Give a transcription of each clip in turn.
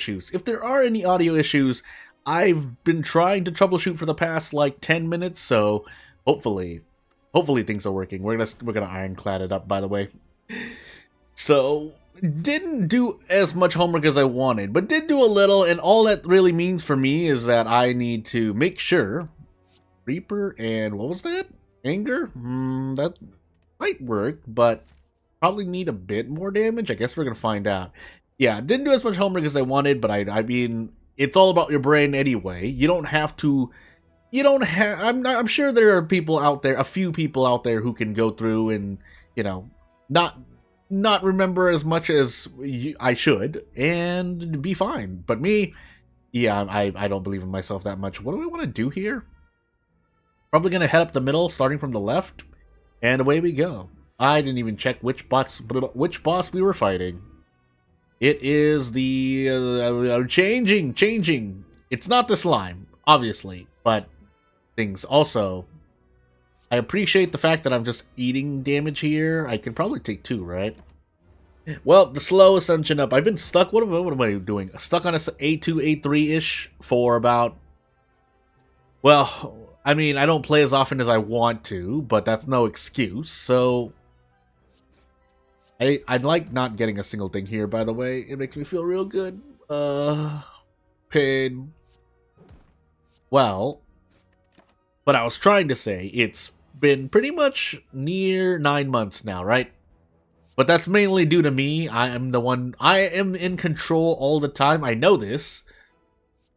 issues. If there are any audio issues, I've been trying to troubleshoot for the past like 10 minutes, so hopefully things are working. We're gonna ironclad it up, by the way. So didn't do as much homework as I wanted, but did do a little, and all that really means for me is that I need to make sure Reaper and what was that? Anger? That might work, but probably need a bit more damage. I guess we're gonna find out. Yeah, didn't do as much homework as I wanted, but I mean, it's all about your brain anyway. You don't have to. You don't have. I'm sure there are people out there, a few people out there, who can go through and not remember as much as I should and be fine. But me, yeah, I don't believe in myself that much. What do I want to do here? Probably gonna head up the middle, starting from the left, and away we go. I didn't even check which boss we were fighting. It is the changing. It's not the slime, obviously, but things also. I appreciate the fact that I'm just eating damage here. I can probably take 2, right? Well, the slow ascension up. I've been stuck. What am I doing? Stuck on a A2, A3-ish for about. Well, I mean, I don't play as often as I want to, but that's no excuse. So I'd like not getting a single thing here, by the way. It makes me feel real good. Pain. Well, what I was trying to say, it's been pretty much near 9 months now, right? But that's mainly due to me. I am in control all the time. I know this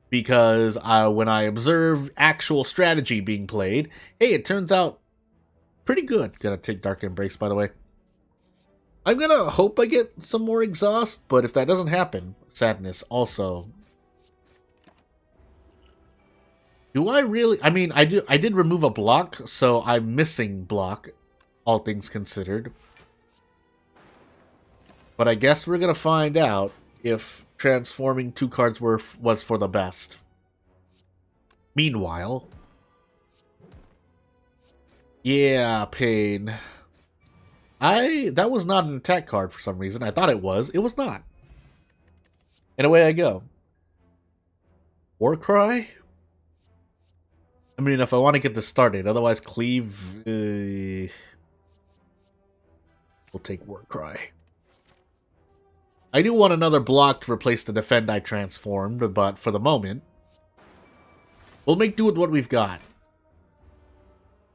because when I observe actual strategy being played, hey, it turns out pretty good. Gonna take Dark Embrace, by the way. I'm gonna hope I get some more exhaust, but if that doesn't happen, sadness also. Do I really? I mean, I did remove a block, so I'm missing block, all things considered. But I guess we're gonna find out if transforming 2 cards was for the best. Meanwhile, yeah, pain. That was not an attack card for some reason. I thought it was. It was not. And away I go. Warcry? I mean, if I want to get this started, otherwise Cleave. We'll take Warcry. I do want another block to replace the defend I transformed, but for the moment, we'll make do with what we've got.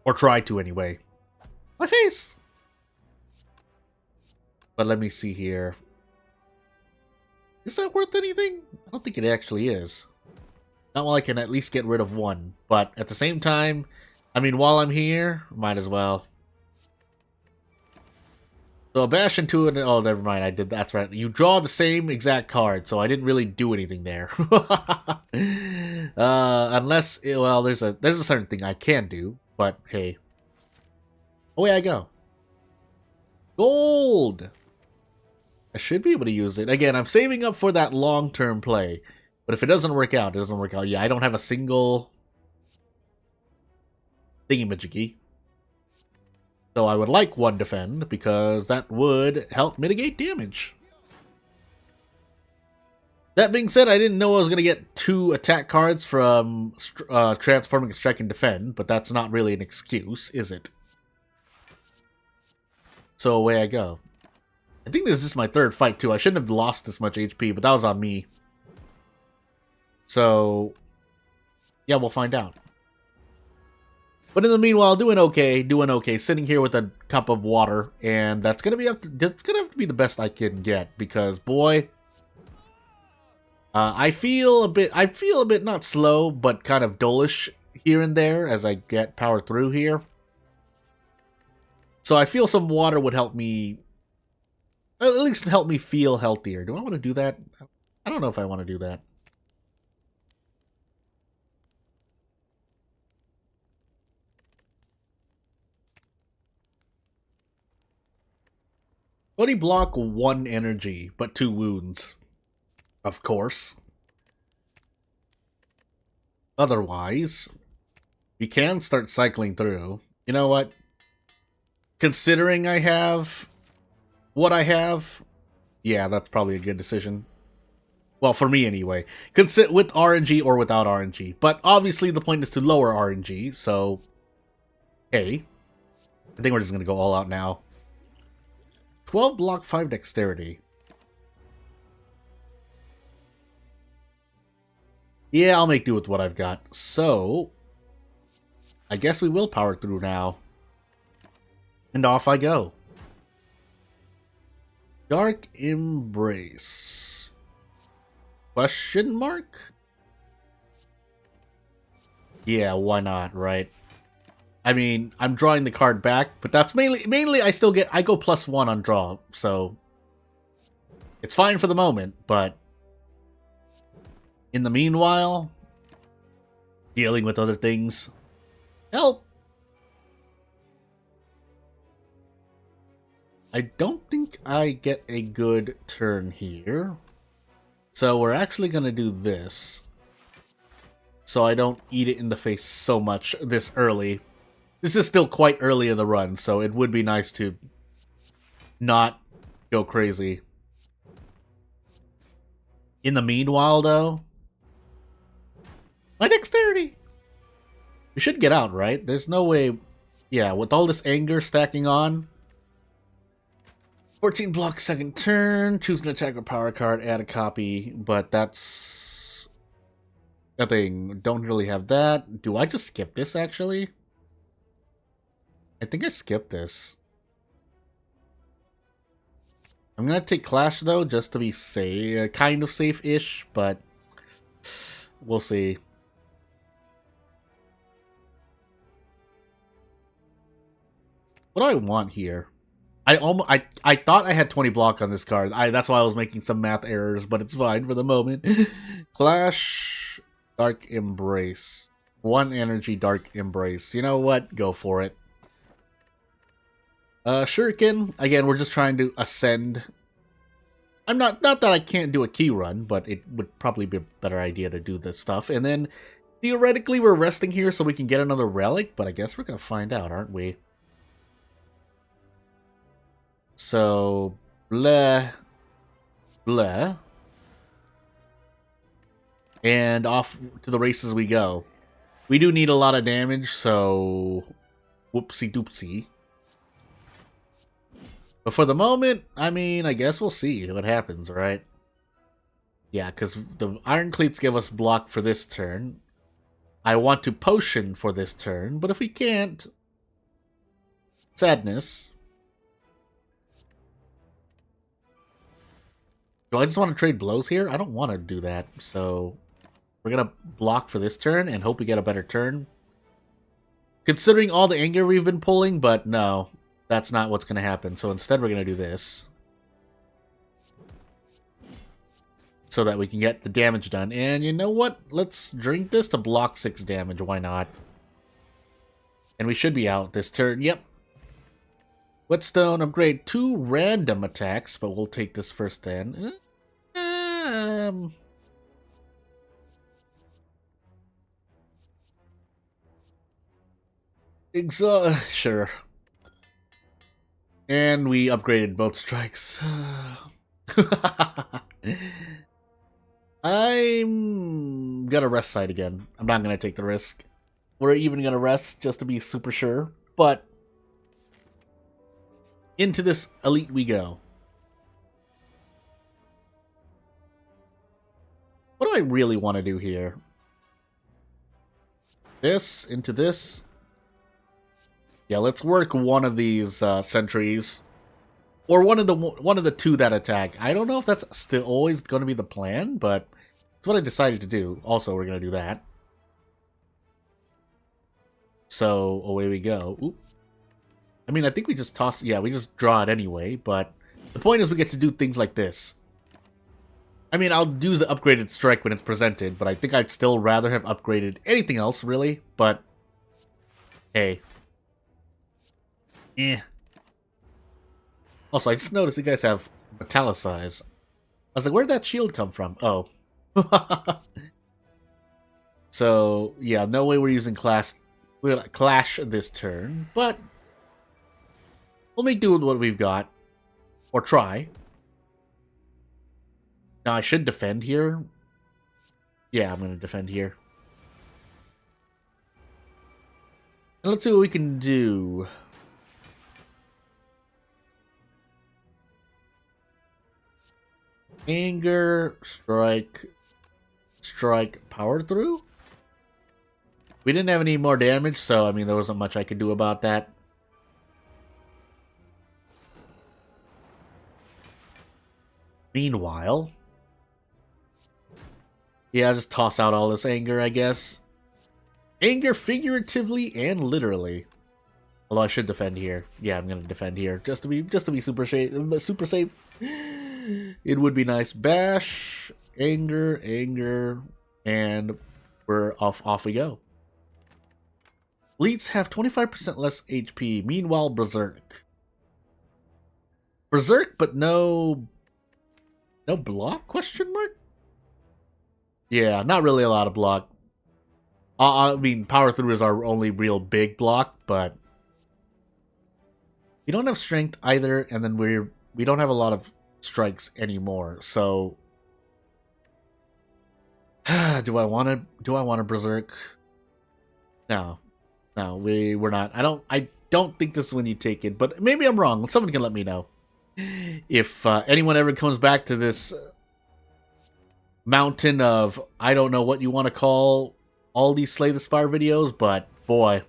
Or try to, anyway. My face! But let me see here. Is that worth anything? I don't think it actually is. Not while I can at least get rid of 1. But at the same time, I mean, while I'm here, might as well. So a bash into it. Oh, never mind. I did. That's right. You draw the same exact card, so I didn't really do anything there. Unless, well, there's a certain thing I can do. But hey, away I go. Gold. I should be able to use it. Again, I'm saving up for that long-term play. But if it doesn't work out, it doesn't work out. Yeah, I don't have a single thingy-majiggy. So I would like 1 defend, because that would help mitigate damage. That being said, I didn't know I was going to get 2 attack cards from transforming strike and defend, but that's not really an excuse, is it? So away I go. I think this is my 3rd fight, too. I shouldn't have lost this much HP, but that was on me. So, yeah, we'll find out. But in the meanwhile, doing okay. Sitting here with a cup of water, and that's gonna have to be the best I can get, because boy, I feel a bit not slow, but kind of dullish here and there as I get power through here. So I feel some water would help me. At least help me feel healthier. Do I want to do that? I don't know if I want to do that. Only block 1 energy, but 2 wounds. Of course. Otherwise, we can start cycling through. You know what? Considering I have what I have, yeah, that's probably a good decision. Well, for me anyway. Could sit with RNG or without RNG. But obviously the point is to lower RNG, so... Hey. I think we're just going to go all out now. 12 block, 5 dexterity. Yeah, I'll make do with what I've got. So... I guess we will power through now. And off I go. Dark Embrace. Question mark? Yeah, why not, right? I mean, I'm drawing the card back, but that's mainly I go +1 on draw, so it's fine for the moment, but in the meanwhile, dealing with other things. Help! I don't think I get a good turn here. So we're actually going to do this. So I don't eat it in the face so much this early. This is still quite early in the run, so it would be nice to not go crazy. In the meanwhile, though, my dexterity! We should get out, right? There's no way... Yeah, with all this anger stacking on... 14 block second turn, choose an attack or power card, add a copy, but that's... a thing. Don't really have that. Do I just skip this, actually? I think I skipped this. I'm gonna take Clash, though, just to be safe, kind of safe-ish, but... we'll see. What do I want here? I thought I had 20 block on this card. That's why I was making some math errors, but it's fine for the moment. Clash, Dark Embrace. 1 energy, Dark Embrace. You know what? Go for it. Shuriken. Again, we're just trying to ascend. I'm not that I can't do a key run, but it would probably be a better idea to do this stuff. And then, theoretically, we're resting here so we can get another relic, but I guess we're gonna find out, aren't we? So, bleh, bleh, and off to the races we go. We do need a lot of damage, so whoopsie doopsie. But for the moment, I mean, I guess we'll see what happens, right? Yeah, because the Iron Cleats give us block for this turn. I want to potion for this turn, but if we can't, sadness. Do I just want to trade blows here? I don't want to do that, so we're going to block for this turn and hope we get a better turn. Considering all the anger we've been pulling, but no, that's not what's going to happen. So instead we're going to do this. So that we can get the damage done. And you know what? Let's drink this to block 6 damage. Why not? And we should be out this turn. Yep. Whetstone, upgrade 2 random attacks, but we'll take this first then. Sure. And we upgraded both strikes. I'm gonna rest side again. I'm not gonna take the risk. We're even gonna rest just to be super sure, but into this elite we go. What do I really want to do here? This into this. Yeah, let's work one of these sentries, or one of the 2 that attack. I don't know if that's still always going to be the plan, but it's what I decided to do. Also, we're going to do that. So away we go. Oop. I mean, I think we just toss... Yeah, we just draw it anyway, but the point is we get to do things like this. I mean, I'll use the upgraded strike when it's presented, but I think I'd still rather have upgraded anything else, really, but... Hey. Eh. Also, I just noticed you guys have metallicize. I was like, where'd that shield come from? Oh. So, yeah, no way we're using Clash this turn, but... We'll make do with what we've got. Or try. Now, I should defend here. Yeah, I'm going to defend here. And let's see what we can do. Anger, strike, power through. We didn't have any more damage, so I mean there wasn't much I could do about that. Meanwhile, yeah, I'll just toss out all this anger, I guess. Anger figuratively and literally. Although I should defend here. Yeah, I'm gonna defend here just to be super safe. It would be nice. Bash, anger, and we're off we go. Elites have 25% less HP. Meanwhile, Berserk, but no block? Question mark? Yeah, not really a lot of block. I mean, power through is our only real big block, but we don't have strength either, and then we don't have a lot of strikes anymore. So, do I want to berserk? No, we're not. I don't think this is when you take it, but maybe I'm wrong. Someone can let me know if anyone ever comes back to this mountain of, I don't know what you want to call all these Slay the Spire videos, but boy,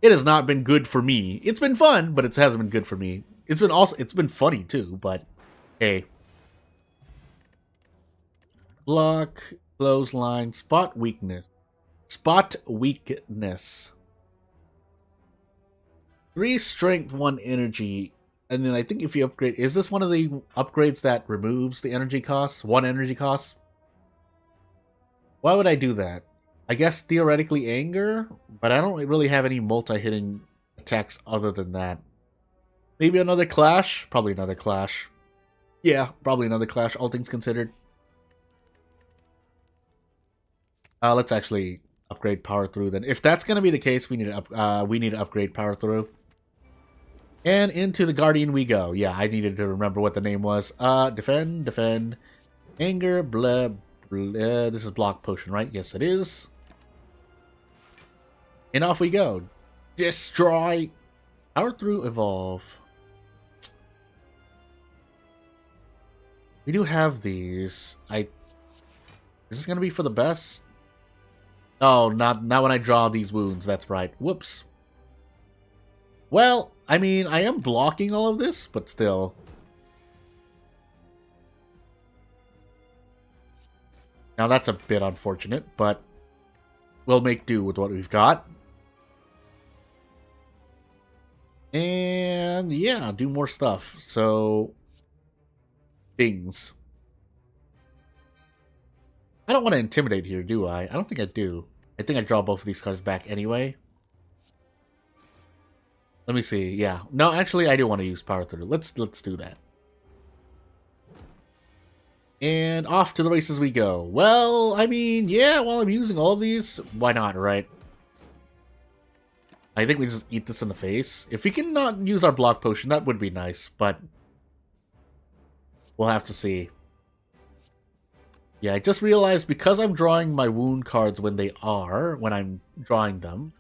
it has not been good for me. It's been fun, but it hasn't been good for me. It's been funny too, but hey. Block, clothesline, spot weakness. 3 strength, 1 energy. And then I think if you upgrade, is this one of the upgrades that removes the energy costs? 1 energy cost? Why would I do that? I guess theoretically anger, but I don't really have any multi-hitting attacks other than that. Maybe another clash? Probably another clash. Yeah, probably another clash, all things considered. Let's actually upgrade power through then. If that's gonna be the case, we need to upgrade power through. And into the Guardian we go. Yeah, I needed to remember what the name was. Defend, anger, blah, blah. This is block potion, right? Yes, it is. And off we go. Destroy. Power through, evolve. We do have these. Is this gonna be for the best? Oh, not when I draw these wounds. That's right. Whoops. Well, I mean, I am blocking all of this, but still. Now that's a bit unfortunate, but we'll make do with what we've got. And yeah, do more stuff. So, things. I don't want to intimidate here, do I? I don't think I do. I think I draw both of these cards back anyway. Let me see. Yeah. No, actually, I do want to use power through. Let's do that. And off to the races we go. Well, I mean, yeah, while I'm using all of these, why not, right? I think we just eat this in the face. If we can not use our block potion, that would be nice, but we'll have to see. Yeah, I just realized because I'm drawing my wound cards when I'm drawing them,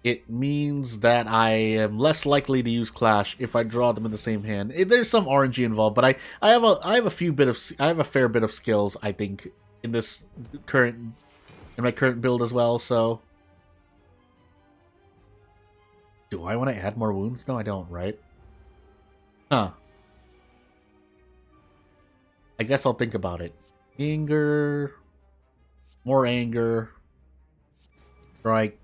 it means that I am less likely to use Clash if I draw them in the same hand. There's some RNG involved, but I have a fair bit of skills, I think, in my current build as well. So, do I want to add more wounds? No, I don't. Right? Huh. I guess I'll think about it. Anger, more anger, strike.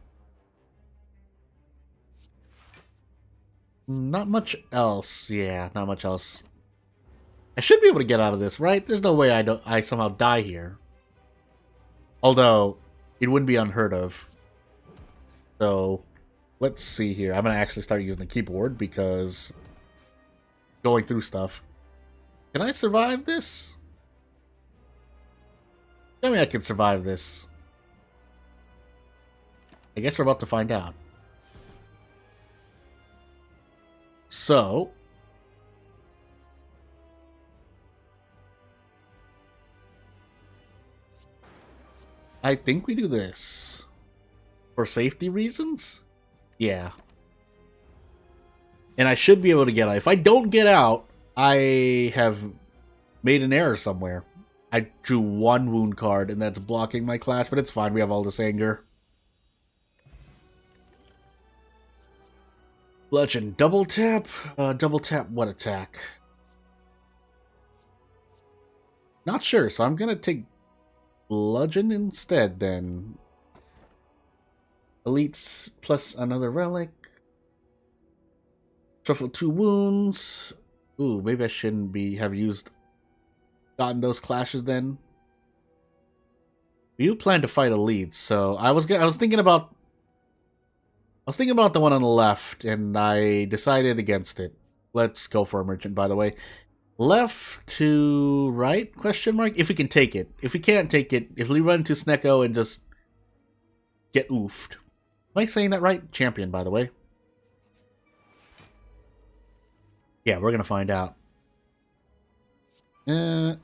Not much else. Yeah, not much else. I should be able to get out of this, right? There's no way I somehow die here. Although, it wouldn't be unheard of. So, let's see here. I'm going to actually start using the keyboard because going through stuff. Can I survive this? Tell me I can survive this. I guess we're about to find out. So, I think we do this. For safety reasons? Yeah. And I should be able to get out. If I don't get out, I have made an error somewhere. I drew 1 wound card, and that's blocking my clash, but it's fine. We have all this anger. Bludgeon. Double tap? Double tap what attack? Not sure, so I'm gonna take Bludgeon instead, then. Elites plus another relic. Shuffle 2 wounds. Ooh, maybe I shouldn't have gotten those clashes then. You plan to fight elites, so I was thinking about the one on the left, and I decided against it. Let's go for a merchant, by the way. Left to right? Question mark. If we can take it. If we can't take it, if we run to Snecko and just get oofed. Am I saying that right? Champion, by the way. Yeah, we're gonna find out. I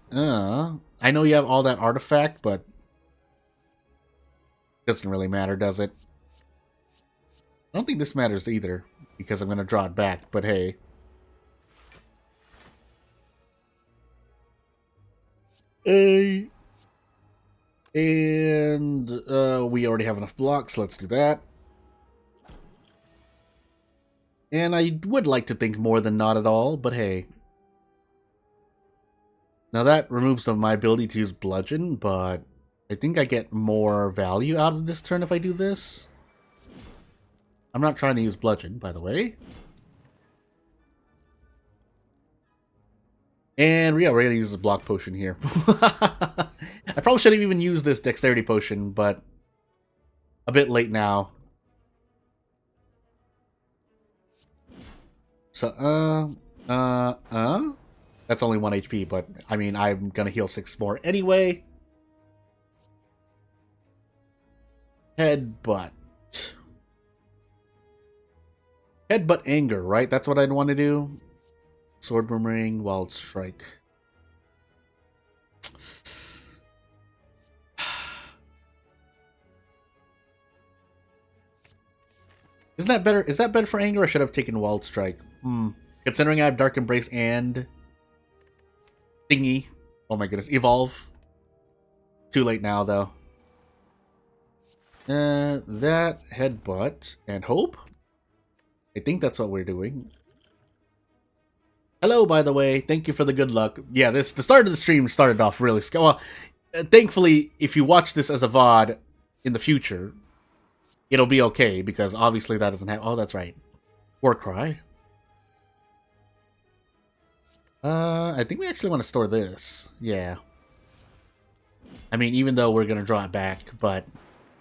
know you have all that artifact, but doesn't really matter, does it? I don't think this matters either, because I'm gonna draw it back, but hey. And we already have enough blocks, let's do that. And I would like to think more than not at all, but hey. Now that removes my ability to use Bludgeon, but I think I get more value out of this turn if I do this. I'm not trying to use Bludgeon, by the way. And yeah, we're going to use the block potion here. I probably should have even used this dexterity potion, but a bit late now. So, that's only 1 HP, but I mean, I'm going to heal 6 more anyway. Headbutt. Headbutt anger, right? That's what I'd want to do. Sword boomerang, wild strike. Isn't that better? Is that better for anger? I should have taken wild strike. Considering I have dark embrace and thingy. Oh my goodness, evolve. Too late now, though. That headbutt and hope. I think that's what we're doing. Hello, by the way. Thank you for the good luck. Yeah, the start of the stream started off really well. Thankfully, if you watch this as a VOD in the future, it'll be okay, because obviously that doesn't have... Oh, that's right. Warcry. I think we actually want to store this. Yeah. I mean, even though we're going to draw it back, but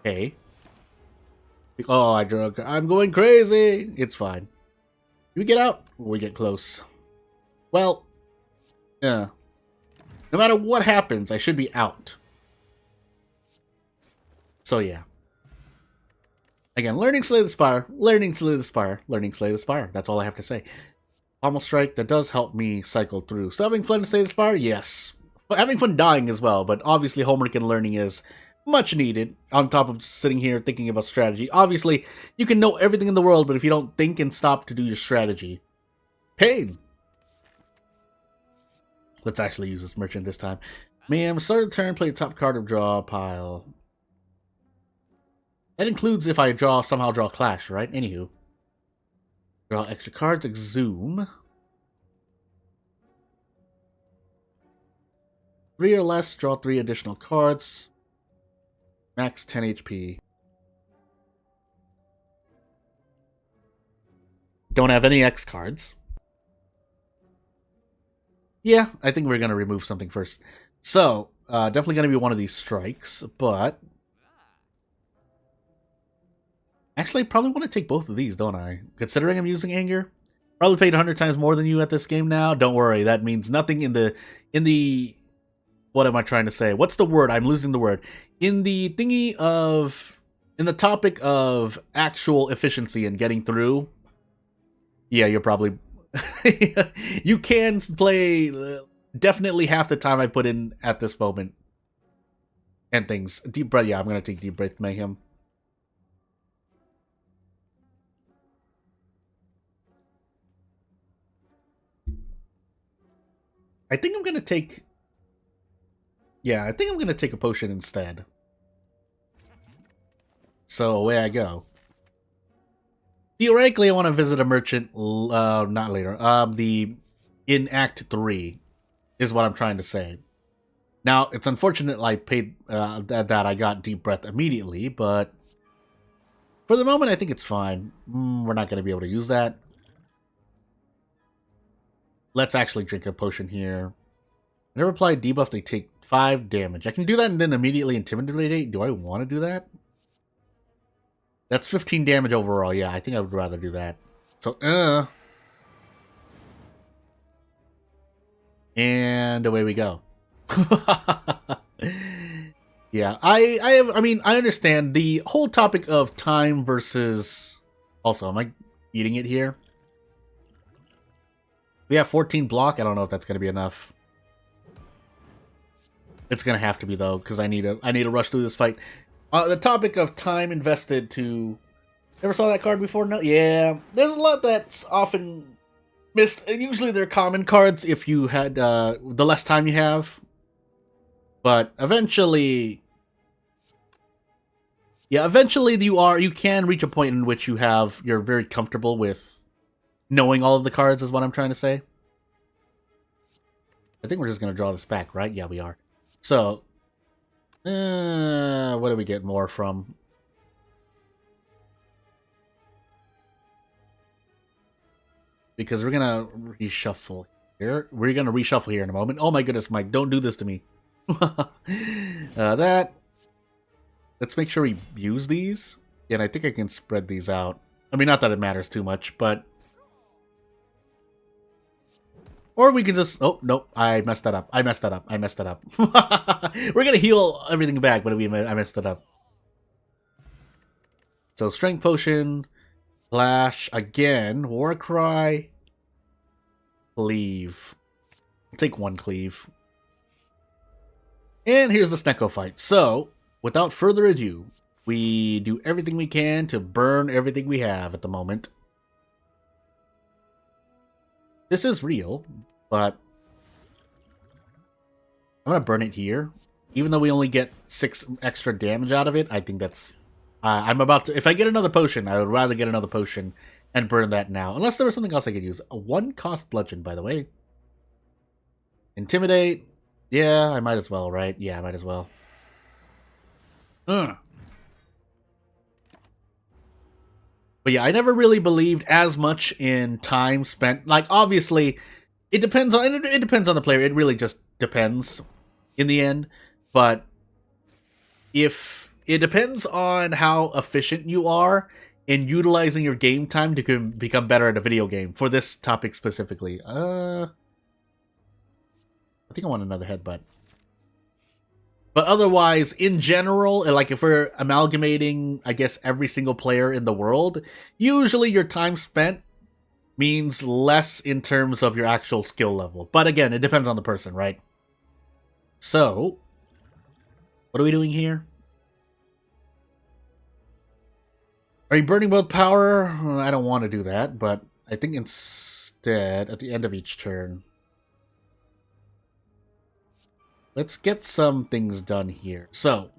hey. Oh, I'm going crazy. It's fine. Do we get out? We get close. Well, no matter what happens, I should be out. So yeah. Again, learning Slay the Spire, learning Slay the Spire, learning Slay the Spire. That's all I have to say. Pommel Strike, that does help me cycle through. So having fun to Slay the Spire? Yes. But having fun dying as well, but obviously homework and learning is much needed, on top of just sitting here thinking about strategy. Obviously, you can know everything in the world, but if you don't think and stop to do your strategy, pain. Let's actually use this merchant this time. Ma'am, start of turn, play the top card of draw pile. That includes if I somehow draw Clash, right? Anywho. Draw extra cards, Exhume. 3 or less, draw 3 additional cards. Max 10 HP. Don't have any X cards. Yeah, I think we're going to remove something first. So, definitely going to be one of these strikes, but... Actually, I probably want to take both of these, don't I? Considering I'm using anger. Probably paid 100 times more than you at this game now. Don't worry, that means nothing in the... What am I trying to say? What's the word? I'm losing the word. In the thingy of... In the topic of actual efficiency and getting through... Yeah, you're probably... You can play definitely half the time I put in at this moment. and things. Deep Breath, yeah, I'm going to take Deep Breath Mayhem. I think I'm going to take... Yeah, I think I'm going to take a potion instead. So away I go. Theoretically, I want to visit a merchant, not later. In Act 3 is what I'm trying to say. Now, it's unfortunate I paid that I got Deep Breath immediately, but for the moment, I think it's fine. We're not going to be able to use that. Let's actually drink a potion here. Whenever applied debuff, they take 5 damage. I can do that and then immediately intimidate. Do I want to do that? That's 15 damage overall. Yeah, I think I would rather do that. So, and away we go. Yeah, I mean, I understand the whole topic of time versus... Also, am I eating it here? We have 14 block. I don't know if that's going to be enough. It's going to have to be, though, because I need to rush through this fight. The topic of time invested to... Ever saw that card before? No? Yeah. There's a lot that's often missed. And usually they're common cards if you had the less time you have. But eventually... Yeah, eventually you can reach a point in which you're very comfortable with knowing all of the cards is what I'm trying to say. I think we're just going to draw this back, right? Yeah, we are. So, what do we get more from? Because we're going to reshuffle here. We're going to reshuffle here in a moment. Oh my goodness, Mike, don't do this to me. Let's make sure we use these. And I think I can spread these out. I mean, not that it matters too much, but... Or we can just... Oh, no, I messed that up. I messed that up. We're going to heal everything back, but I messed it up. So, Strength Potion, Flash, again, Warcry, Cleave. I'll take 1 Cleave. And here's the Snecko fight. So, without further ado, we do everything we can to burn everything we have at the moment. This is real, but I'm going to burn it here. Even though we only get 6 extra damage out of it, I think that's... I'm about to... If I get another potion, I would rather get another potion and burn that now. Unless there was something else I could use. A 1-cost bludgeon, by the way. Intimidate. Yeah, I might as well, right? Yeah, I might as well. But yeah, I never really believed as much in time spent. Like, obviously, it depends on the player. It really just depends in the end. But if it depends on how efficient you are in utilizing your game time to become better at a video game. For this topic specifically, I think I want another headbutt. But otherwise, in general, like if we're amalgamating, I guess, every single player in the world, usually your time spent means less in terms of your actual skill level. But again, it depends on the person, right? So, what are we doing here? Are you burning willpower? I don't want to do that, but I think instead, at the end of each turn... Let's get some things done here. So,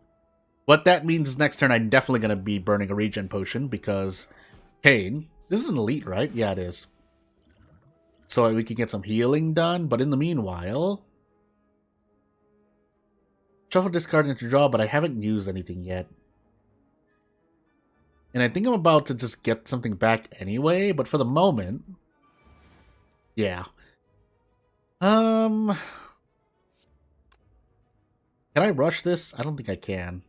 what that means is next turn I'm definitely going to be burning a regen potion because Pain. This is an elite, right? Yeah, it is. So we can get some healing done, but in the meanwhile... Shuffle, discard, and draw, but I haven't used anything yet. And I think I'm about to just get something back anyway, but for the moment... Yeah. Can I rush this? I don't think I can.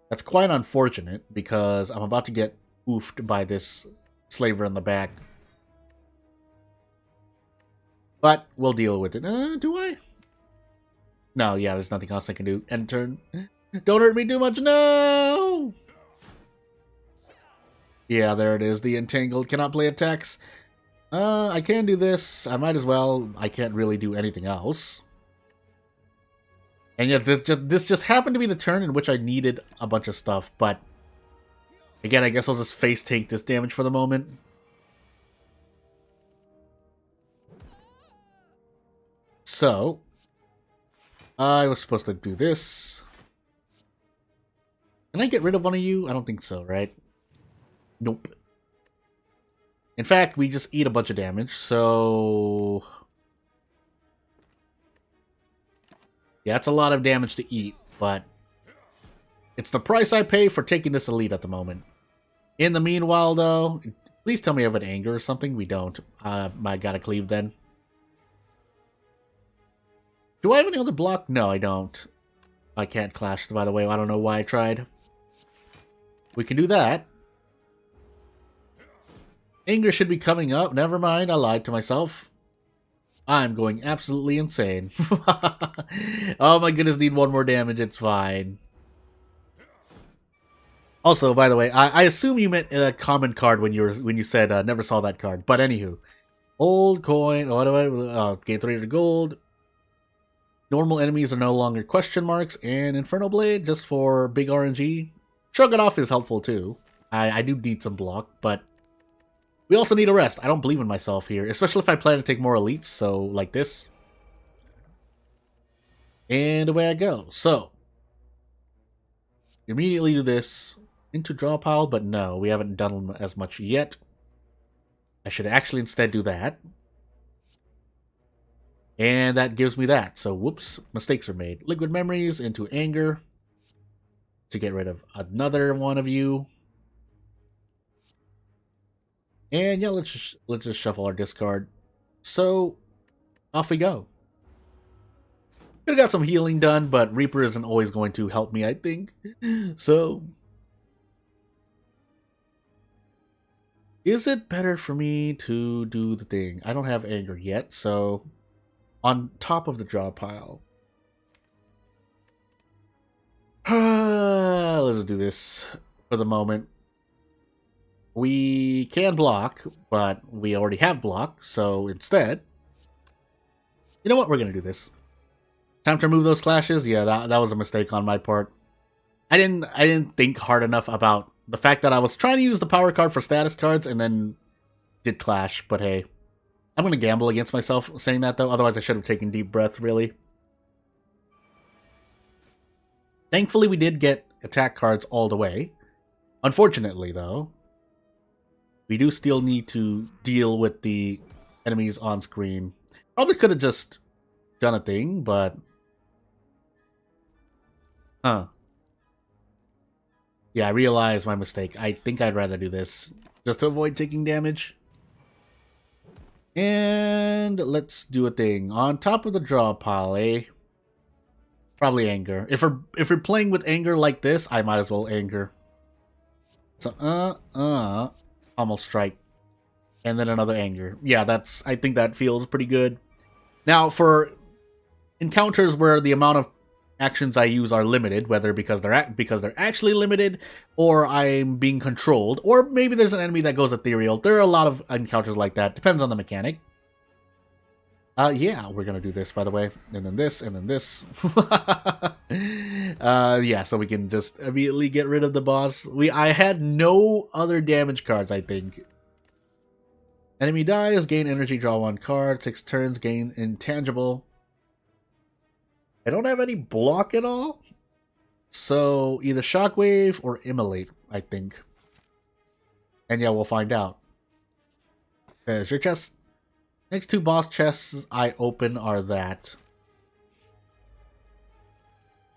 That's quite unfortunate, because I'm about to get oofed by this slaver in the back. But we'll deal with it. Do I? No, yeah, there's nothing else I can do. End turn. Don't hurt me too much, no! Yeah, there it is. The entangled cannot play attacks. I can do this. I might as well. I can't really do anything else. And yet, this just happened to be the turn in which I needed a bunch of stuff, but again, I guess I'll just face tank this damage for the moment. So, I was supposed to do this. Can I get rid of one of you? I don't think so, right? Nope. In fact, we just eat a bunch of damage, so... yeah, it's a lot of damage to eat, but it's the price I pay for taking this elite at the moment. In the meanwhile, though, please tell me I have an anger or something. We don't. I gotta cleave then. Do I have any other block? No, I don't. I can't clash, by the way. I don't know why I tried. We can do that. Anger should be coming up. Never mind, I lied to myself. I'm going absolutely insane. Oh my goodness, need one more damage. It's fine. Also, by the way, I assume you meant a common card when you said never saw that card. But anywho, old coin. What do I? Gain 300 gold. Normal enemies are no longer question marks, and Inferno Blade just for big RNG. Shrug it off is helpful too. I do need some block, but we also need a rest. I don't believe in myself here, especially if I plan to take more elites, so like this. And away I go. So, immediately do this into draw pile, but no, we haven't done as much yet. I should actually instead do that. And that gives me that. So, whoops, mistakes are made. Liquid Memories into Anger to get rid of another one of you. And yeah, let's just shuffle our discard. So, off we go. Could have got some healing done, but Reaper isn't always going to help me, I think. So, is it better for me to do the thing? I don't have Anger yet, so on top of the draw pile. Let's do this for the moment. We can block, but we already have block, so instead, you know what? We're gonna do this. Time to remove those clashes. Yeah, that was a mistake on my part. I didn't think hard enough about the fact that I was trying to use the power card for status cards and then did clash. But hey, I'm gonna gamble against myself saying that though. Otherwise, I should have taken deep breath. Really. Thankfully, we did get attack cards all the way. Unfortunately, though, we do still need to deal with the enemies on screen. Probably could have just done a thing, but... huh. Yeah, I realized my mistake. I think I'd rather do this, just to avoid taking damage. And let's do a thing. On top of the draw pile, eh? Probably Anger. If we're playing with Anger like this, I might as well Anger. So, almost strike. And then another Anger. Yeah, I think that feels pretty good. Now, for encounters where the amount of actions I use are limited, whether because they're actually limited, or I'm being controlled, or maybe there's an enemy that goes ethereal. There are a lot of encounters like that. Depends on the mechanic. Yeah, we're gonna do this, by the way. And then this, and then this. Yeah, so we can just immediately get rid of the boss. I had no other damage cards, I think. Enemy dies, gain energy, draw one card. 6 turns, gain intangible. I don't have any block at all. So, either Shockwave or Immolate, I think. And yeah, we'll find out. There's your chest. Next 2 boss chests I open are that.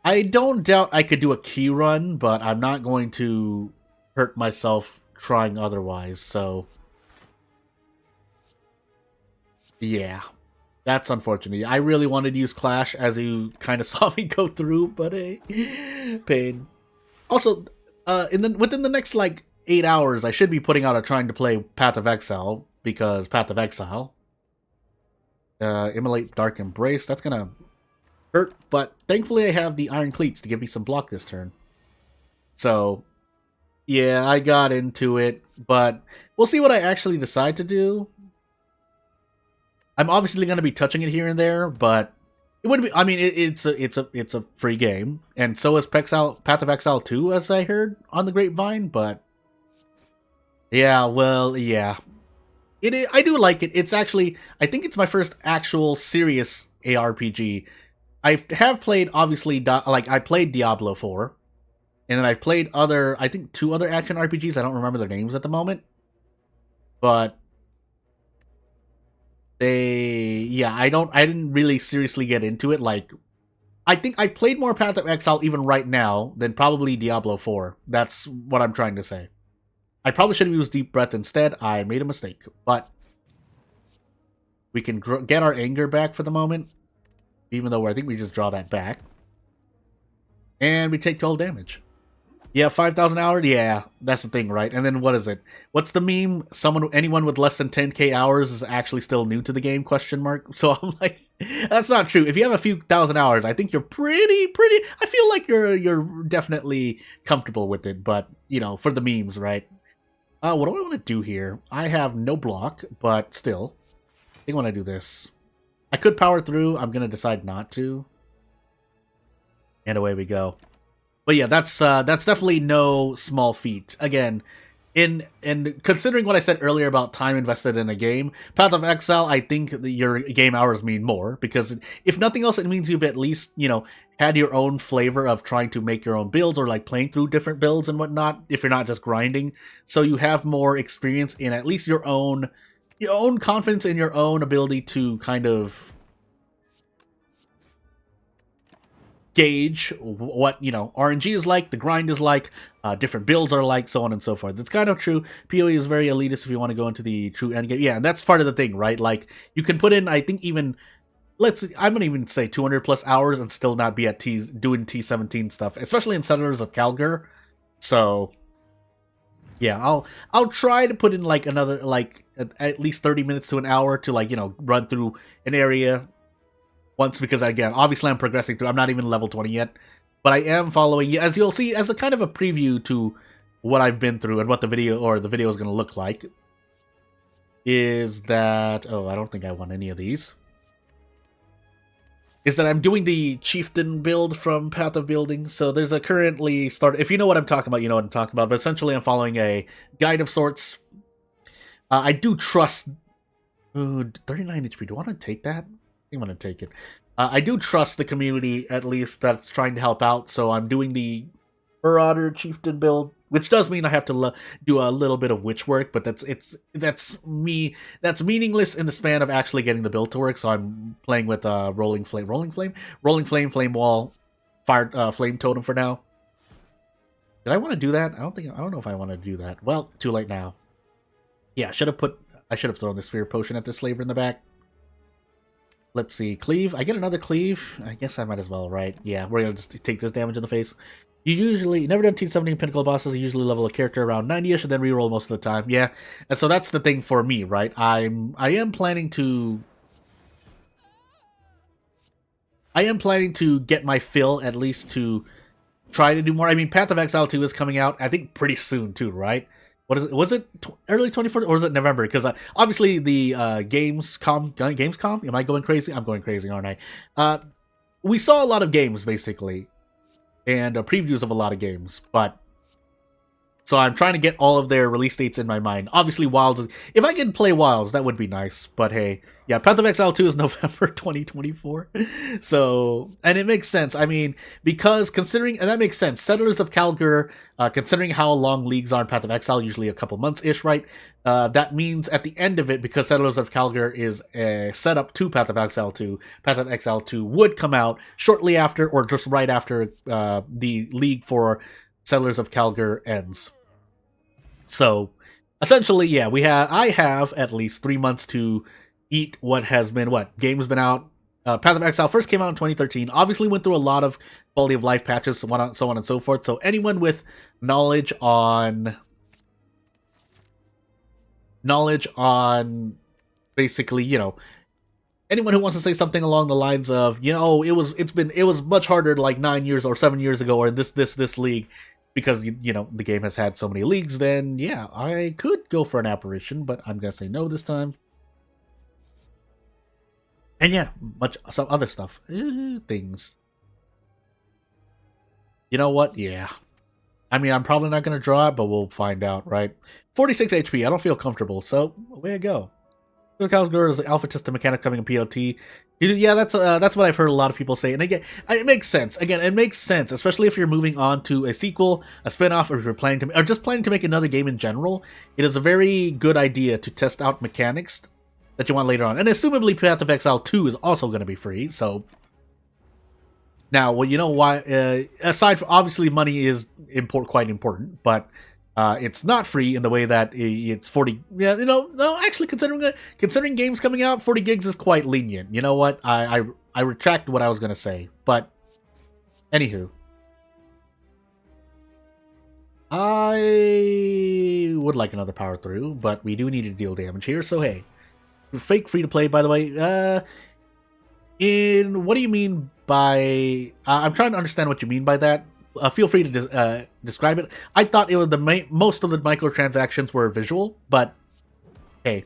I don't doubt I could do a key run, but I'm not going to hurt myself trying otherwise, so... yeah. That's unfortunate. I really wanted to use Clash, as you kind of saw me go through, but hey, pain. Also, within the next, 8 hours, I should be putting out a trying to play Path of Exile, because Path of Exile... Immolate Dark Embrace, that's gonna hurt, but thankfully I have the Iron Cleats to give me some block this turn. So, yeah, I got into it, but we'll see what I actually decide to do. I'm obviously gonna be touching it here and there, but It would be. I mean, it's a free game, and so is Path of Exile 2, as I heard on the grapevine. But yeah, well, yeah, I do like it. It's actually, I think it's my first actual serious ARPG. I have played, obviously, like I played Diablo 4, and then I've played I think 2 other action RPGs. I don't remember their names at the moment, but I didn't really seriously get into it. Like, I think I played more Path of Exile even right now than probably Diablo 4. That's what I'm trying to say. I probably should have used Deep Breath instead. I made a mistake, but we can get our anger back for the moment, even though I think we just draw that back, and we take 12 damage. Yeah, 5,000 hours. Yeah, that's the thing, right? And then what is it? What's the meme? Anyone with less than 10k hours is actually still new to the game? Question mark. So I'm like, that's not true. If you have a few thousand hours, I think you're pretty. I feel like you're definitely comfortable with it. But you know, for the memes, right? What do I want to do here? I have no block, but still, I think I want to do this. I could power through. I'm gonna decide not to, and away we go. But yeah, that's definitely no small feat. Again, in considering what I said earlier about time invested in a game, Path of Exile, I think your game hours mean more, because if nothing else, it means you've at least, you know, had your own flavor of trying to make your own builds, or like playing through different builds and whatnot, if you're not just grinding. So you have more experience in at least your own confidence in your own ability to kind of gauge what, you know, RNG is like, the grind is like, different builds are like, so on and so forth. It's kind of true. PoE is very elitist if you want to go into the true endgame. Yeah, and that's part of the thing, right? Like, you can put in, I think, even, I'm gonna even say 200 plus hours and still not be at doing T17 stuff, especially in Settlers of Calgar. So yeah, I'll try to put in like another, like at least 30 minutes to an hour to, like, you know, run through an area once, because again, obviously I'm progressing through. I'm not even level 20 yet, but I am following, as you'll see, as a kind of a preview to what I've been through and what the video is going to look like. Is that, oh, I don't think I want any of these. Is that I'm doing the Chieftain build from Path of Building. So there's a currently start. If you know what I'm talking about, you know what I'm talking about. But essentially, I'm following a guide of sorts. I do trust. Ooh, 39 HP. Do I want to take that? I'm going to take it. I do trust the community, at least, that's trying to help out, so I'm doing the Marauder Chieftain build, which does mean I have to do a little bit of witch work, but that's meaningless in the span of actually getting the build to work. So I'm playing with Rolling Flame, Flame Wall, Fire, Flame Totem for now. Did I want to do that? I don't know if I want to do that. Well, too late now. Yeah, I should have thrown the Sphere Potion at this slaver in the back. Let's see, cleave. I get another cleave. I guess I might as well, right? Yeah, we're gonna just take this damage in the face. You never done T17 Pinnacle bosses. You usually level a character around 90ish and then reroll most of the time. Yeah, and so that's the thing for me, right? I am planning to get my fill, at least to try to do more. I mean, Path of Exile 2 is coming out, I think, pretty soon too, right? What is it? Was it early 2014 or was it November? Because obviously the Gamescom. Am I going crazy? I'm going crazy, aren't I? We saw a lot of games basically, and previews of a lot of games. But so I'm trying to get all of their release dates in my mind. Obviously, Wilds. If I can play Wilds, that would be nice. But hey, yeah, Path of Exile 2 is November 2024. So, and it makes sense. I mean, because considering, and that makes sense. Settlers of Calgar, considering how long leagues are in Path of Exile, usually a couple months-ish, right? That means at the end of it, because Settlers of Calgar is a setup to Path of Exile 2, Path of Exile 2 would come out shortly after, or just right after the league for Settlers of Calgar ends. So, essentially, yeah, I have at least 3 months to eat what has been, game has been out. Path of Exile first came out in 2013, obviously went through a lot of quality of life patches, so on and so forth. So anyone with knowledge on basically, you know, anyone who wants to say something along the lines of, you know, it was much harder like 9 years or 7 years ago, or this league, because, you know, the game has had so many leagues, then yeah, I could go for an apparition, but I'm gonna say no this time. And yeah, some other stuff. Things. You know what? Yeah. I mean, I'm probably not going to draw it, but we'll find out, right? 46 HP. I don't feel comfortable, so away I go. Kalsgur is alpha test mechanic coming in PLT. Yeah, that's what I've heard a lot of people say, and again, it makes sense. Again, it makes sense, especially if you're moving on to a sequel, a spin-off, or if you're planning to, or just planning to make another game in general. It is a very good idea to test out mechanics that you want later on, and assumably Path of Exile 2 is also going to be free. So now, well, you know why? Aside from obviously money is quite important, but. It's not free in the way that it's 40. Yeah, no. Actually, considering games coming out, 40 gigs is quite lenient. You know what? I retract what I was gonna say. But anywho, I would like another power through, but we do need to deal damage here. So hey, fake free to play. By the way, what do you mean by? I'm trying to understand what you mean by that. Feel free to describe it. I thought it was most of the microtransactions were visual, but hey,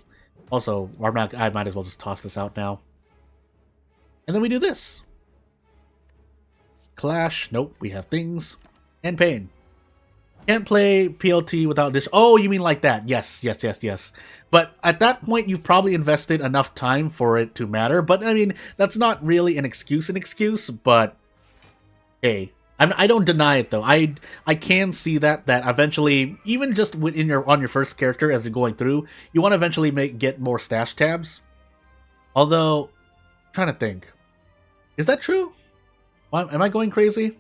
also I might as well just toss this out now. And then we do this. Clash. Nope, we have things. And pain. Can't play PLT without this. Oh, you mean like that? Yes. But at that point, you've probably invested enough time for it to matter. But I mean, that's not really an excuse, but hey. I don't deny it though. I can see that eventually, even just on your first character as you're going through, you want to eventually get more stash tabs. Although, I'm trying to think, is that true? Am I going crazy?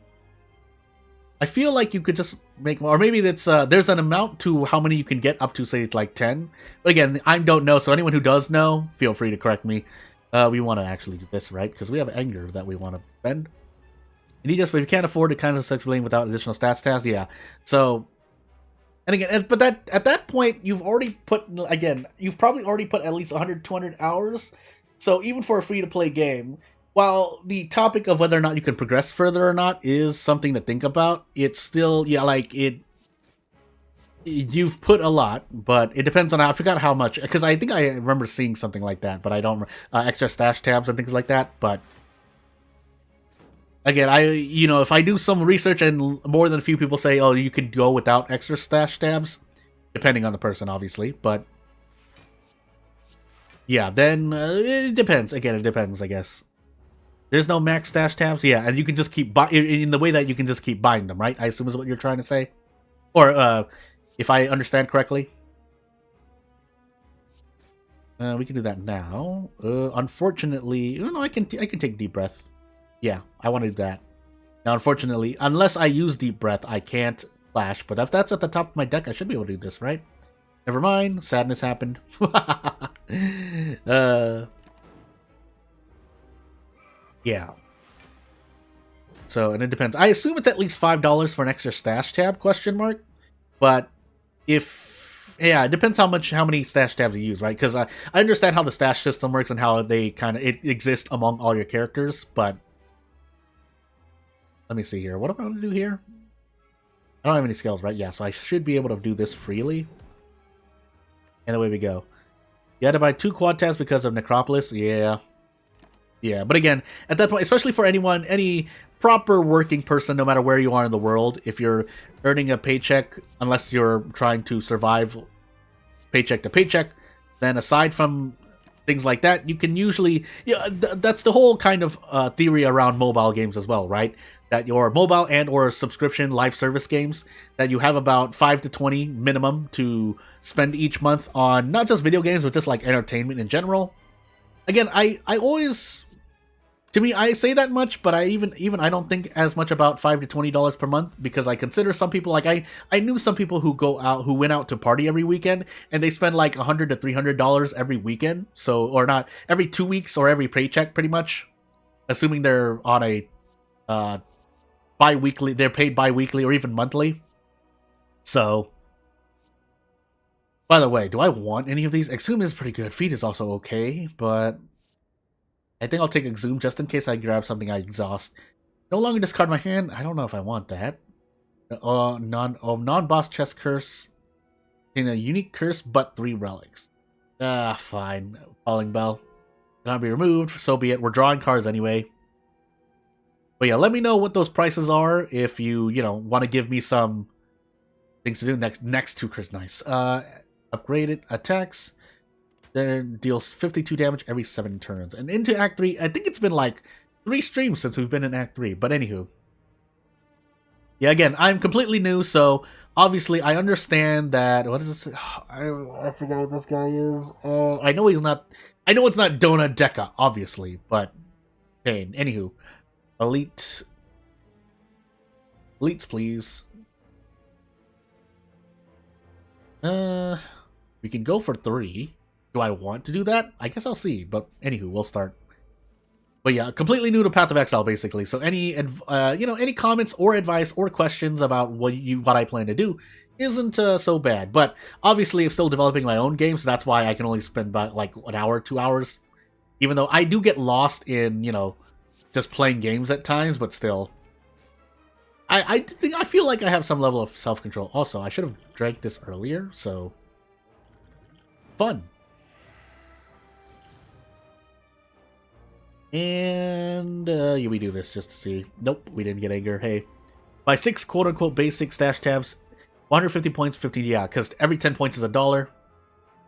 I feel like you could just make more, or maybe it's there's an amount to how many you can get up to, say it's like 10. But again, I don't know. So anyone who does know, feel free to correct me. We want to actually do this, right? Because we have anger that we want to spend. And but you can't afford to kind of explain without additional stats tabs, yeah. So, and again, but at that point, you've probably already put at least 100, 200 hours. So even for a free-to-play game, while the topic of whether or not you can progress further or not is something to think about, it's still, you've put a lot, but it depends on I forgot how much, because I think I remember seeing something like that, but I don't, extra stash tabs and things like that, but again, if I do some research and more than a few people say, oh, you could go without extra stash tabs, depending on the person, obviously, but yeah, then it depends. Again, it depends, I guess. There's no max stash tabs, yeah, and you can just keep in the way that you can just keep buying them, right? I assume is what you're trying to say, or if I understand correctly. We can do that now. Unfortunately, no, I can take deep breath. Yeah, I want to do that. Now, unfortunately, unless I use Deep Breath, I can't Flash. But if that's at the top of my deck, I should be able to do this, right? Never mind. Sadness happened. Yeah. So, and it depends. I assume it's at least $5 for an extra stash tab, question mark. But if... Yeah, it depends how many stash tabs you use, right? Because I understand how the stash system works and how they it exists among all your characters, but... Let me see here. What am I going to do here? I don't have any skills, right? Yeah, so I should be able to do this freely. And away we go. You had to buy 2 quad tabs because of Necropolis? Yeah. Yeah, but again, at that point, especially for any proper working person, no matter where you are in the world, if you're earning a paycheck, unless you're trying to survive paycheck to paycheck, then aside from things like that, you can usually... Yeah, that's the whole kind of theory around mobile games as well, right? That your mobile and or subscription live service games, that you have about 5 to 20 minimum to spend each month on not just video games, but just like entertainment in general. Again, I always... To me, I say that much, but I I don't think as much about $5 to $20 per month, because I consider some people, like I knew some people who went out to party every weekend, and they spend like $100 to $300 every weekend. So, or not every 2 weeks or every paycheck, pretty much, assuming they're on a bi-weekly, they're paid bi-weekly or even monthly. So, by the way, do I want any of these? Exhume is pretty good. Feed is also okay, but I think I'll take Exhume just in case I grab something I exhaust. No longer discard my hand. I don't know if I want that. Non-boss chest curse. In a unique curse, but 3 relics. Fine. Falling Bell. cannot be removed. So be it. We're drawing cards anyway. But yeah, let me know what those prices are if you want to give me some things to do next to Chris Nice. Upgraded attacks. Then deals 52 damage every 7 turns. And into Act 3, I think it's been like 3 streams since we've been in Act 3. But anywho. Yeah, again, I'm completely new, so obviously I understand that... What is this? I forgot what this guy is. I know he's not... I know it's not Dona Deca, obviously, but... Okay, anywho. Elites, please. We can go for 3. Do I want to do that? I guess I'll see. But anywho, we'll start. But yeah, completely new to Path of Exile, basically. So any any comments or advice or questions about what I plan to do isn't so bad. But obviously, I'm still developing my own game, so that's why I can only spend about like an hour, 2 hours. Even though I do get lost in just playing games at times, but still. I feel like I have some level of self-control. Also, I should have drank this earlier, so fun. And we do this just to see. Nope, we didn't get anger. Hey, buy 6 quote-unquote basic stash tabs, 150 points, 15. Yeah, because every 10 points is $1.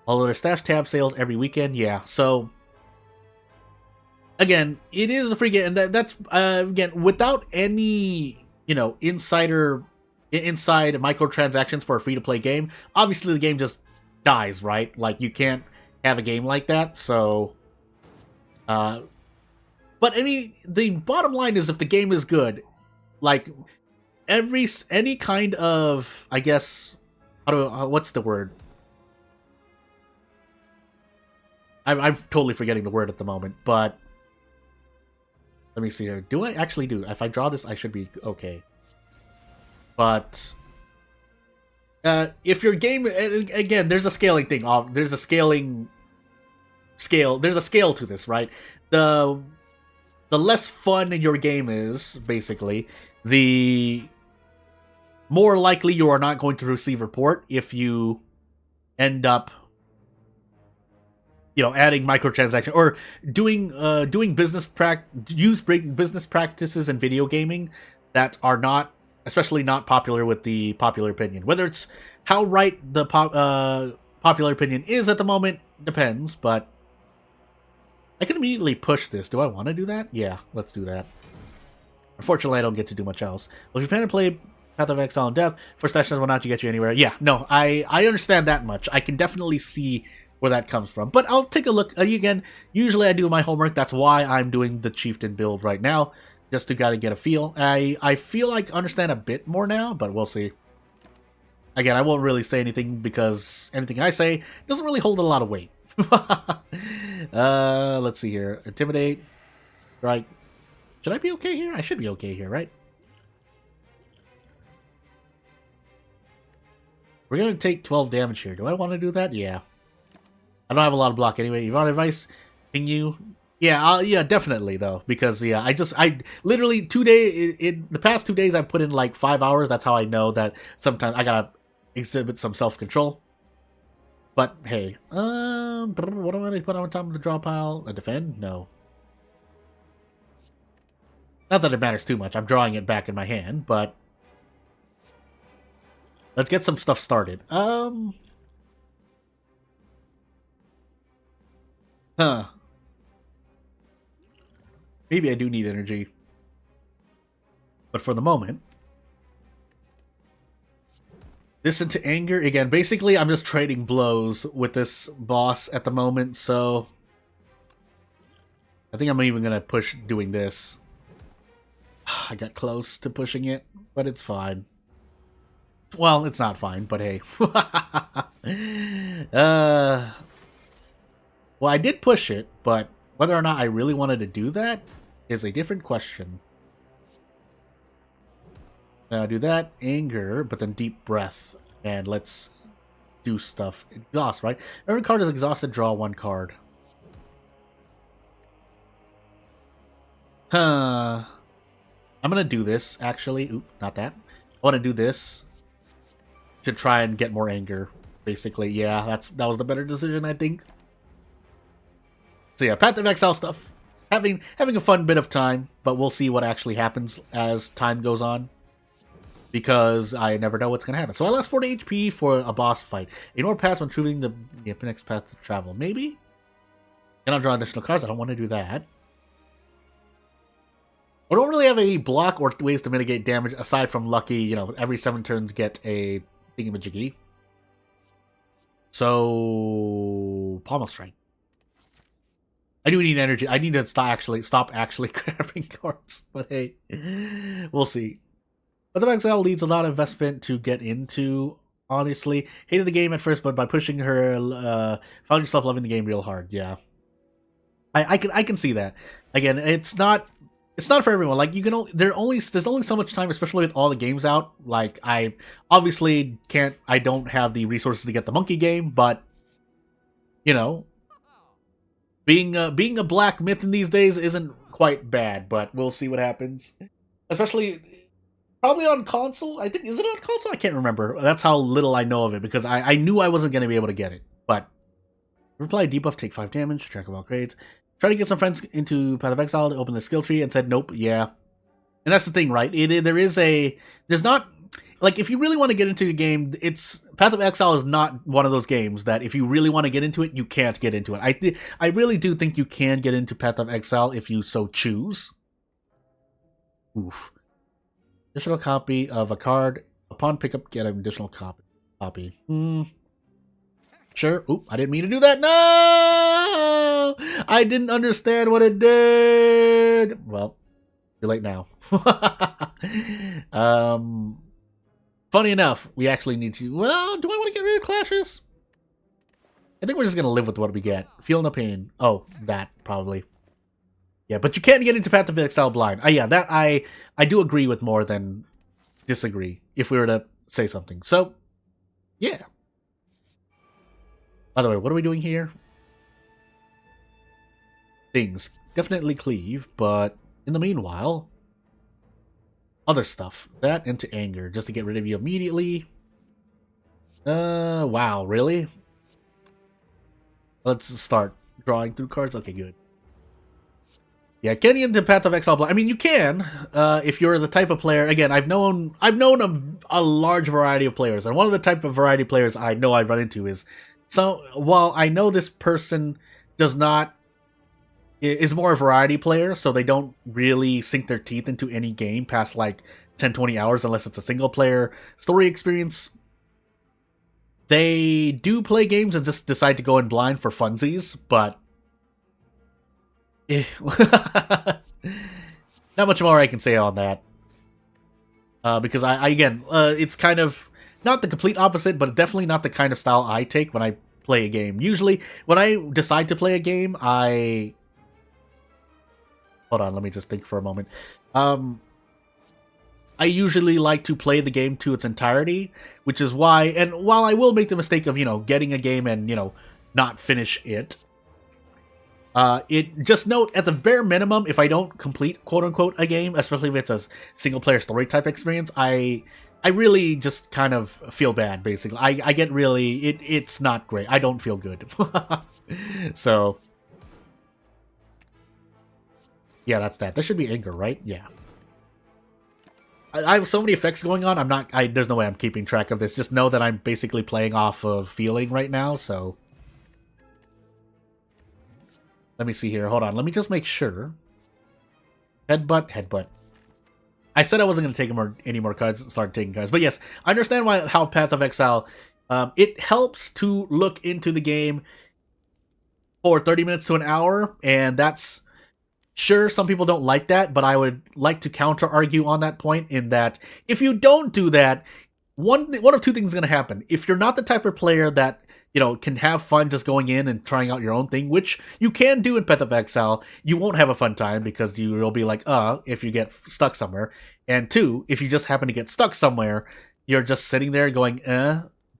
All other stash tab sales every weekend. Yeah, so again, it is a free game, and that's again without any inside microtransactions for a free-to-play game. Obviously, the game just dies, right? Like you can't have a game like that. So, but I mean, the bottom line is if the game is good, like any kind of, I guess, what's the word? I'm totally forgetting the word at the moment, but let me see here. Do I actually do? If I draw this, I should be okay. But if your game, again, there's a scaling thing. There's a scaling scale. There's a scale to this, right? The less fun your game is, basically, the more likely you are not going to receive report if you end up adding microtransactions or doing business practices in video gaming that are not, especially not popular with the popular opinion. Whether it's how right the popular opinion is at the moment depends, but I can immediately push this. Do I want to do that? Yeah, let's do that. Unfortunately, I don't get to do much else. Well, if you plan to play Path of Exile in depth, first sessions will not get you anywhere. Yeah, no, I understand that much. I can definitely see where that comes from. But I'll take a look. Again, usually I do my homework. That's why I'm doing the Chieftain build right now, just to gotta get a feel. I feel like I understand a bit more now, but we'll see. Again, I won't really say anything because anything I say doesn't really hold a lot of weight. Let's see here. Intimidate. Right. Should I be okay here? I should be okay here, right? We're gonna take 12 damage here. Do I want to do that? Yeah. I don't have a lot of block anyway. You want advice? Ping you? Yeah, yeah, definitely though, because yeah, I literally 2 days in the past 2 days I've put in like 5 hours. That's how I know that sometimes I gotta exhibit some self-control. But hey, what am I gonna put on top of the draw pile? A defend? No. Not that it matters too much. I'm drawing it back in my hand, but let's get some stuff started. Huh. Maybe I do need energy. But for the moment, this into anger. Again, basically, I'm just trading blows with this boss at the moment, so I think I'm even going to push doing this. I got close to pushing it, but it's fine. Well, it's not fine, but hey. Well, I did push it, but whether or not I really wanted to do that is a different question. Do that, anger, but then deep breath, and let's do stuff. Exhaust, right? Every card is exhausted, draw 1 card. I'm gonna do this, actually. Oop, not that. I want to do this to try and get more anger, basically. Yeah, that was the better decision, I think. So yeah, Path of Exile stuff. Having a fun bit of time, but we'll see what actually happens as time goes on. Because I never know what's going to happen. So I lost 40 HP for a boss fight. Ignore paths when choosing the next path to travel. Maybe? Can I draw additional cards? I don't want to do that. I don't really have any block or ways to mitigate damage aside from lucky, you know, every 7 turns get a thingamajiggy. So, Pommel Strike. I do need energy. I need to stop actually grabbing cards. But hey, we'll see. But the Exile needs a lot of investment to get into, honestly. Hated the game at first, but by pushing her, found yourself loving the game real hard, yeah. I can see that. Again, it's not for everyone. Like, you can there's only so much time, especially with all the games out. Like, I obviously I don't have the resources to get the monkey game, but, you know, being a black myth in these days isn't quite bad, but we'll see what happens. Especially... Probably on console. I think, is it on console? I can't remember. That's how little I know of it, because I knew I wasn't going to be able to get it. But, reply debuff, take 5 damage, track of all grades. Try to get some friends into Path of Exile to open the skill tree, and said, nope, yeah. And that's the thing, right? There's not, like, if you really want to get into the game, Path of Exile is not one of those games that if you really want to get into it, you can't get into it. I really do think you can get into Path of Exile if you so choose. Oof. Additional copy of a card. Upon pickup, get an additional copy. Sure. Oop, I didn't mean to do that. No! I didn't understand what it did. Well, too late now. Funny enough, we actually need to... Well, do I want to get rid of clashes? I think we're just going to live with what we get. Feel no pain. Oh, that, probably. Yeah, but you can't get into Path of Exile blind. Yeah, that I do agree with more than disagree, if we were to say something. So, yeah. By the way, what are we doing here? Things. Definitely cleave, but in the meanwhile, other stuff. That into anger, just to get rid of you immediately. Wow, really? Let's start drawing through cards. Okay, good. Yeah, getting into Path of Exile blind. I mean, you can if you're the type of player. Again, I've known a large variety of players, and one of the type of variety of players I know I've run into is, so while I know this person is more a variety player, so they don't really sink their teeth into any game past like 10-20 hours unless it's a single player story experience. They do play games and just decide to go in blind for funsies, but not much more I can say on that. Because it's kind of not the complete opposite, but definitely not the kind of style I take when I play a game. Usually, when I decide to play a game, hold on, let me just think for a moment. I usually like to play the game to its entirety, which is why, and while I will make the mistake of, getting a game and, not finish it, just note, at the bare minimum, if I don't complete quote-unquote a game, especially if it's a single-player story type experience, I really just kind of feel bad, basically. I get really, it's not great. I don't feel good. So, yeah, that's that. That should be anger, right? Yeah. I have so many effects going on, there's no way I'm keeping track of this. Just know that I'm basically playing off of feeling right now, so... Let me see here. Hold on. Let me just make sure. Headbutt. I said I wasn't going to take any more cards and start taking cards. But yes, I understand how Path of Exile, it helps to look into the game for 30 minutes to an hour. And that's... Sure, some people don't like that, but I would like to counter-argue on that point in that if you don't do that, one of two things is going to happen. If you're not the type of player that, can have fun just going in and trying out your own thing, which you can do in Path of Exile, you won't have a fun time because you'll be like, if you get stuck somewhere. And two, if you just happen to get stuck somewhere, you're just sitting there going,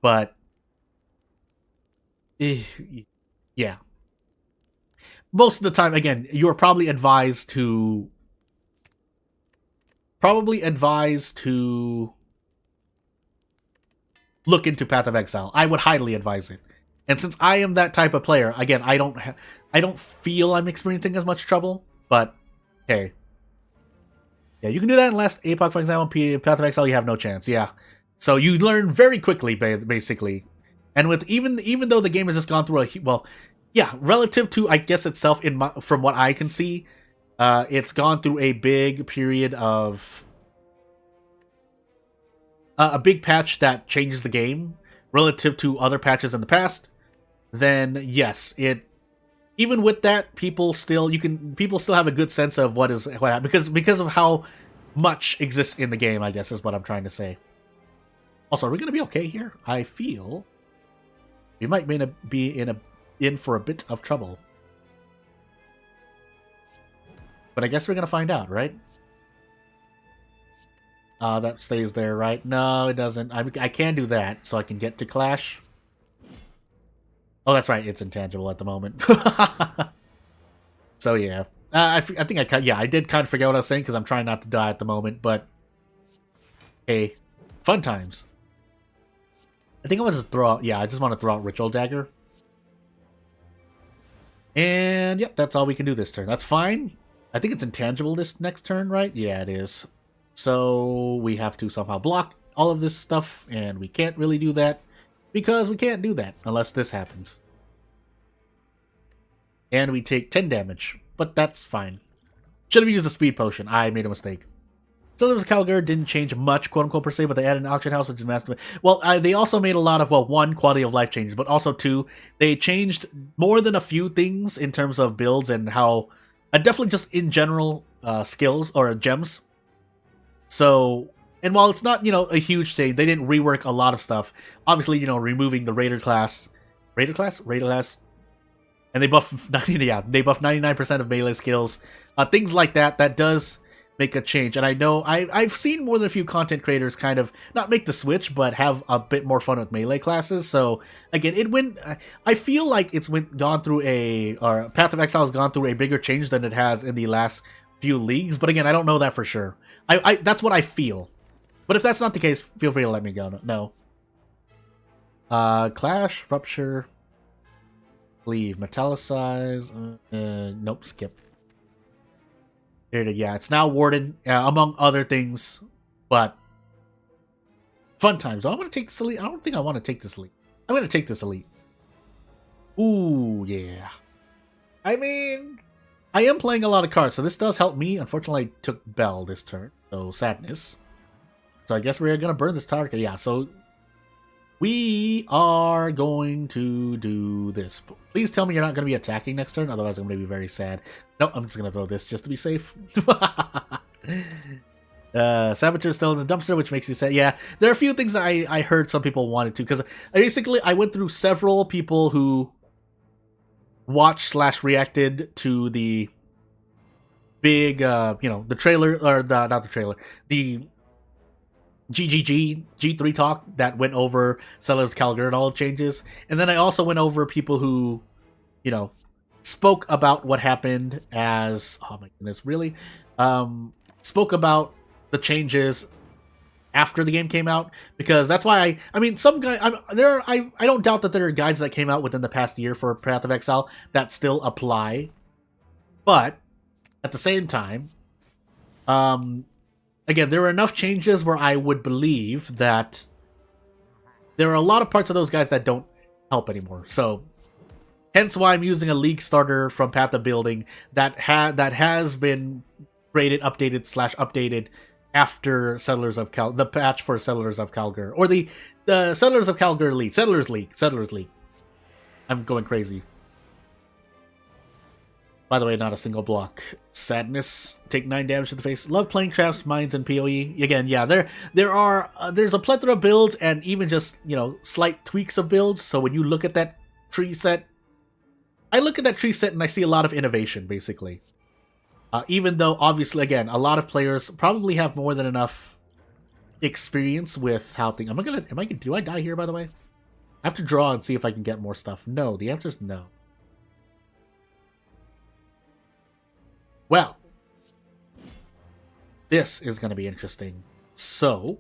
but... yeah. Most of the time, again, you're probably advised to look into Path of Exile. I would highly advise it. And since I am that type of player, again, I don't feel I'm experiencing as much trouble, but hey. Yeah, you can do that in last Epoch, for example. Path of Exile, you have no chance. Yeah. So you learn very quickly, basically. And with even though the game has just gone through relative to, I guess, itself, from what I can see, it's gone through a big period of a big patch that changes the game relative to other patches in the past. Then yes, even with that, people still have a good sense of what happened because of how much exists in the game, I guess, is what I'm trying to say. Also, are we gonna be okay here? I feel we might be in for a bit of trouble. But I guess we're gonna find out, right? That stays there, right? No, it doesn't. I can do that, so I can get to Clash. Oh, that's right. It's intangible at the moment. So yeah, I think I did kind of forget what I was saying because I'm trying not to die at the moment. But hey, fun times. I think I want to throw out. Yeah, I just want to throw out Ritual Dagger. And yep, that's all we can do this turn. That's fine. I think it's intangible this next turn, right? Yeah, it is. So we have to somehow block all of this stuff, and we can't really do that because we can't do that unless this happens. And we take 10 damage, but that's fine. Should have used the speed potion. I made a mistake. So there was Calgar, didn't change much, quote unquote, per se, but they added an auction house, which is massive. Well, they also made a lot of, one, quality of life changes, but also two, they changed more than a few things in terms of builds and how, definitely just in general, skills or gems. So, and while it's not, a huge thing, they didn't rework a lot of stuff. Obviously, removing the Raider class, and they buff 99% of melee skills, things like that. That does make a change, and I know I've seen more than a few content creators kind of not make the switch, but have a bit more fun with melee classes. So again, I feel like gone through or Path of Exile has gone through a bigger change than it has in the last few leagues. But again, I don't know that for sure. I that's what I feel. But if that's not the case, feel free to let me go. No. Clash, Rupture, Leave, Metallicize, nope, skip. Yeah, it's now Warden, among other things, but fun times. I'm going to take this Elite. I don't think I want to take this Elite. I'm going to take this Elite. Ooh, yeah. I mean, I am playing a lot of cards, so this does help me. Unfortunately, I took Bell this turn, so sadness. So I guess we're going to burn this target. Yeah, so we are going to do this. Please tell me you're not going to be attacking next turn, otherwise I'm going to be very sad. Nope, I'm just going to throw this just to be safe. Saboteur's still in the dumpster, which makes you sad. Yeah, there are a few things that I heard some people wanted to, because I went through several people who watched/reacted to the big, the trailer, or not the trailer, the G3 talk that went over Settlers Calgar and all the changes. And then I also went over people who, spoke about what happened as, oh my goodness, really? Spoke about the changes after the game came out, because that's why I mean, some guy, I don't doubt that there are guides that came out within the past year for Path of Exile that still apply, but at the same time, again, there are enough changes where I would believe that there are a lot of parts of those guys that don't help anymore. So, hence why I'm using a league starter from Path of Building that has been graded, updated after the patch for Settlers of Calgar, or the Settlers of Calgar League, Settlers League. I'm going crazy. By the way, not a single block. Sadness, take 9 damage to the face. Love playing traps, mines, and PoE. Again, yeah, there's a plethora of builds, and even just, slight tweaks of builds. So when you look at that tree set, I look at that tree set and I see a lot of innovation, basically. Even though, obviously, again, a lot of players probably have more than enough experience with how things... Do I die here, by the way? I have to draw and see if I can get more stuff. No, the answer is no. Well, this is going to be interesting. So,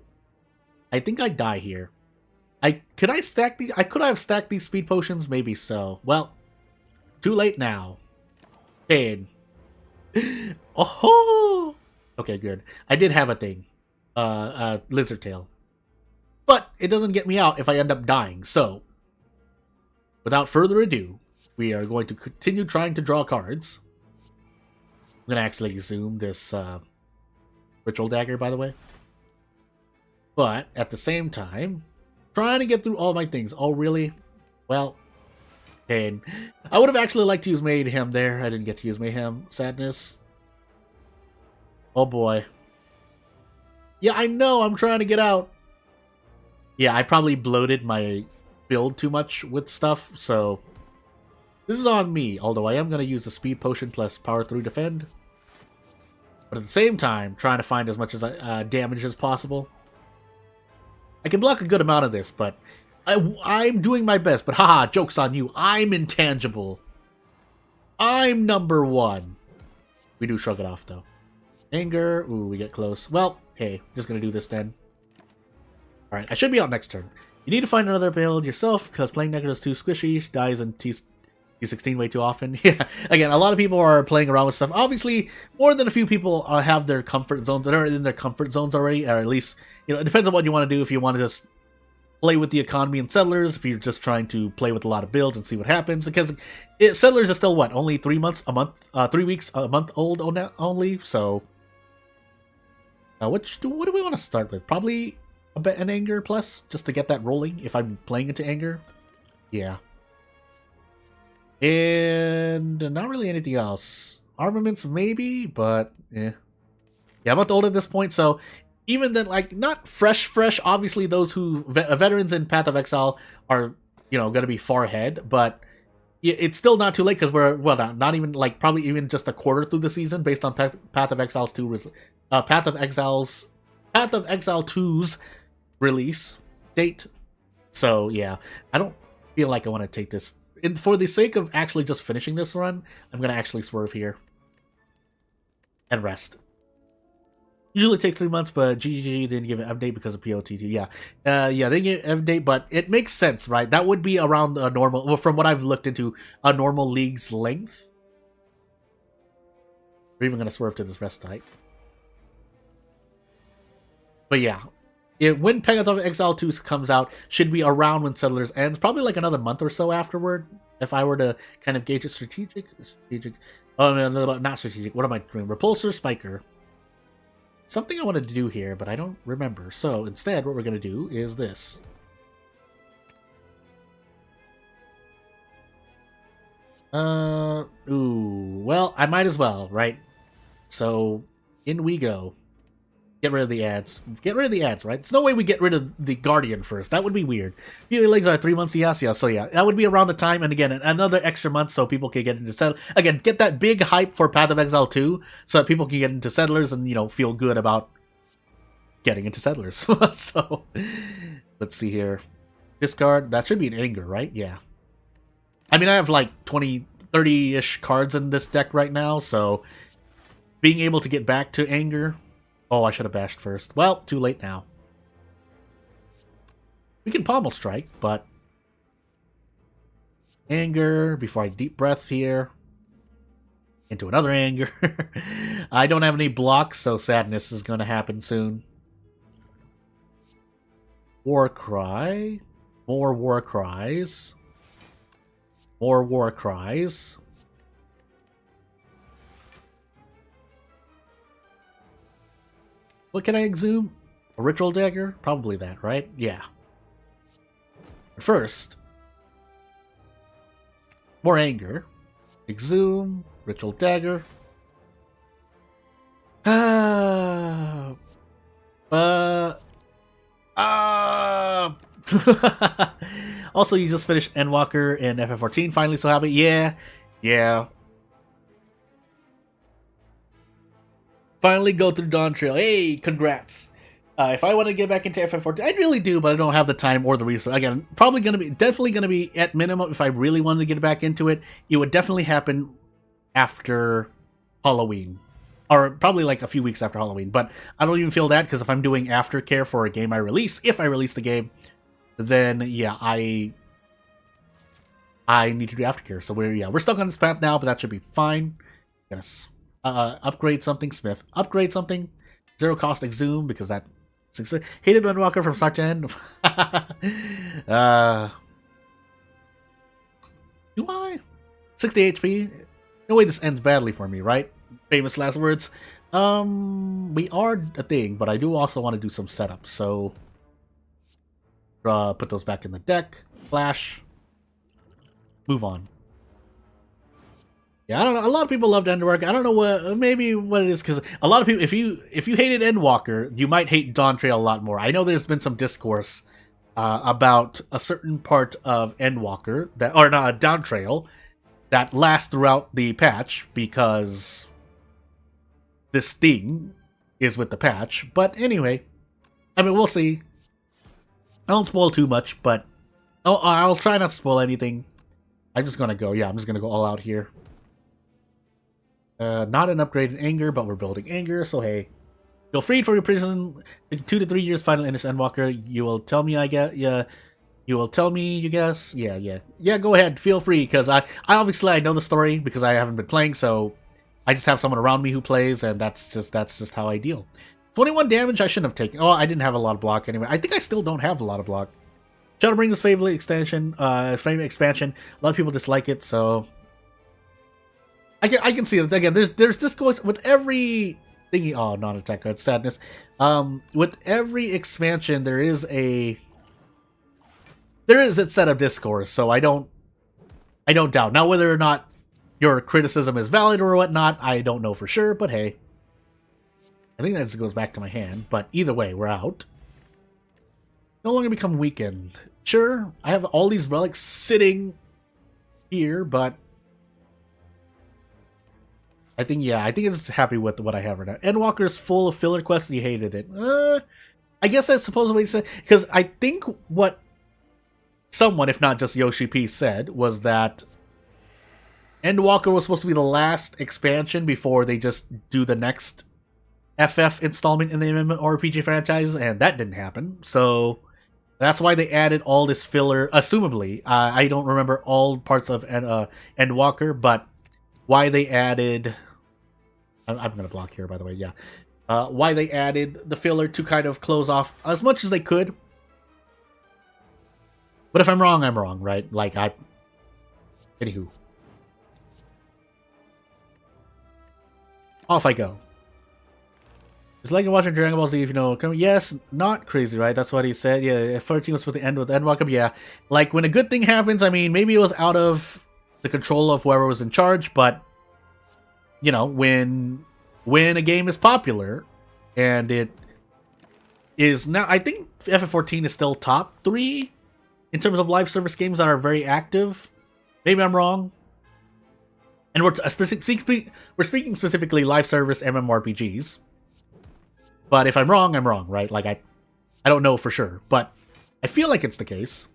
I think I die here. Could I stack these? I could have stacked these speed potions, maybe so. Well, too late now. Pain. Oh. Okay, good. I did have a thing. Lizard tail. But it doesn't get me out if I end up dying. So, without further ado, we are going to continue trying to draw cards. I'm going to actually zoom this ritual dagger, by the way. But, at the same time, trying to get through all my things. Oh, really? Well, pain. I would have actually liked to use Mayhem there. I didn't get to use Mayhem. Sadness. Oh, boy. Yeah, I know. I'm trying to get out. Yeah, I probably bloated my build too much with stuff, so this is on me, although I am going to use the speed potion plus power through defend. But at the same time, trying to find as much as damage as possible. I can block a good amount of this, but I'm doing my best. But haha, joke's on you. I'm intangible. I'm number one. We do shrug it off, though. Anger. Ooh, we get close. Well, hey, just going to do this then. Alright, I should be out next turn. You need to find another build yourself, because playing Necro is too squishy. She dies in T16 way too often. Yeah, again, a lot of people are playing around with stuff. Obviously, more than a few people have their comfort zones. They're in their comfort zones already, or at least, you know, it depends on what you want to do. If you want to just play with the economy and Settlers, if you're just trying to play with a lot of builds and see what happens. Because Settlers is still, what, only 3 months, a month, 3 weeks, a month old only, so... what do we want to start with? Probably an Anger plus, just to get that rolling if I'm playing into Anger. Yeah. And not really anything else. Armaments maybe, but eh. Yeah, I'm not old at this point, so even then, like, not fresh, obviously those who, veterans in Path of Exile are, you know, going to be far ahead, but it's still not too late because we're, well, not even, like, probably even just a quarter through the season based on Path of Exile's Path of Exile 2's release date. So yeah, I don't feel like I want to take this. And for the sake of actually just finishing this run, I'm gonna actually swerve here and rest. Usually takes 3 months, but GGG didn't give an update because of POTT. Yeah, they didn't get an update, but it makes sense, right? That would be around a normal, well, from what I've looked into, a normal league's length. We're even gonna swerve to this rest type. But yeah, when Path of Exile 2 comes out, should be around when Settlers ends, probably like another month or so afterward, if I were to kind of gauge it strategic. Oh, no, not strategic. What am I doing? Repulsor, Spiker. Something I wanted to do here, but I don't remember. So instead, what we're going to do is this. Ooh, well, I might as well, right? So, in we go. Get rid of the ads. Get rid of the ads, right? There's no way we get rid of the Guardian first. That would be weird. Beauty legs are 3 months, yes. So yeah, that would be around the time, and again, another extra month so people can get into Settlers. Again, get that big hype for Path of Exile 2 so that people can get into Settlers and, you know, feel good about getting into Settlers. So, let's see here. Discard. That should be an Anger, right? Yeah. I mean, I have like 20, 30-ish cards in this deck right now, so being able to get back to Anger... Oh, I should have bashed first. Well, too late now. We can Pommel Strike, but... Anger, before I deep breath here. Into another Anger. I don't have any blocks, so Sadness is going to happen soon. War Cry. More War Cries. More War Cries. What can I exhume? A Ritual Dagger? Probably that, right? Yeah. But first, more Anger. Exhume. Ritual Dagger. Also, you just finished Endwalker in FF14. Finally, so happy. Yeah. Finally go through Dawn Trail. Hey, congrats. If I want to get back into FF14, I really do, but I don't have the time or the resource. Again, definitely going to be at minimum, if I really wanted to get back into it, it would definitely happen after Halloween. Or probably like a few weeks after Halloween. But I don't even feel that, because if I'm doing aftercare for a game I release, if I release the game, then yeah, I need to do aftercare. So we're stuck on this path now, but that should be fine. Yes. Upgrade something, Smith. Upgrade something. Zero cost exhume because that hated Windwalker from start to end. Do I? 60 HP? No way this ends badly for me, right? Famous last words. We are a thing, but I do also want to do some setups, so put those back in the deck. Flash. Move on. Yeah, I don't know. A lot of people loved Endwalker. I don't know what, maybe what it is, because a lot of people, if you hated Endwalker, you might hate Dawn Trail a lot more. I know there's been some discourse about a certain part of Endwalker that, or not, Dawn Trail that lasts throughout the patch because this thing is with the patch. But anyway, I mean, we'll see. I won't spoil too much, but I'll try not to spoil anything. I'm just gonna go all out here. Not an upgrade in anger, but we're building anger, so hey. Feel freed from your prison in 2 to 3 years, final Endless Endwalker. You will tell me, I guess, yeah. You will tell me, you guess? Yeah, go ahead, feel free, because I obviously I know the story, because I haven't been playing, so I just have someone around me who plays, and that's just how I deal. 21 damage I shouldn't have taken. Oh, I didn't have a lot of block anyway. I think I still don't have a lot of block. Shadowbringers favorite expansion, A lot of people dislike it, so I can see it again. There's this goes with every thingy. Oh, non-attack card, sadness. With every expansion, there is a set of discourse. So I don't doubt. Now whether or not your criticism is valid or whatnot, I don't know for sure. But hey, I think that just goes back to my hand. But either way, we're out. No longer become weakened. Sure, I have all these relics sitting here, but I think it's happy with what I have right now. Endwalker's full of filler quests, and you hated it. I guess that's supposedly said, because I think what someone, if not just Yoshi P, said was that Endwalker was supposed to be the last expansion before they just do the next FF installment in the MMORPG franchise, and that didn't happen. So that's why they added all this filler, assumably. I don't remember all parts of Endwalker, but why they added... I'm going to block here, by the way, yeah. Why they added the filler to kind of close off as much as they could. But if I'm wrong, I'm wrong, right? Like, anywho. Off I go. It's like watching Dragon Ball Z, if you know. Yes, not crazy, right? That's what he said. Yeah, 14 was supposed to end with Endwalker. Yeah, like when a good thing happens, I mean, maybe it was out of the control of whoever was in charge, but you know, when a game is popular and it is now, I think FF14 is still top 3 in terms of live service games that are very active. Maybe I'm wrong. And we're speaking specifically live service MMORPGs. But if I'm wrong, right? Like, I don't know for sure, but I feel like it's the case.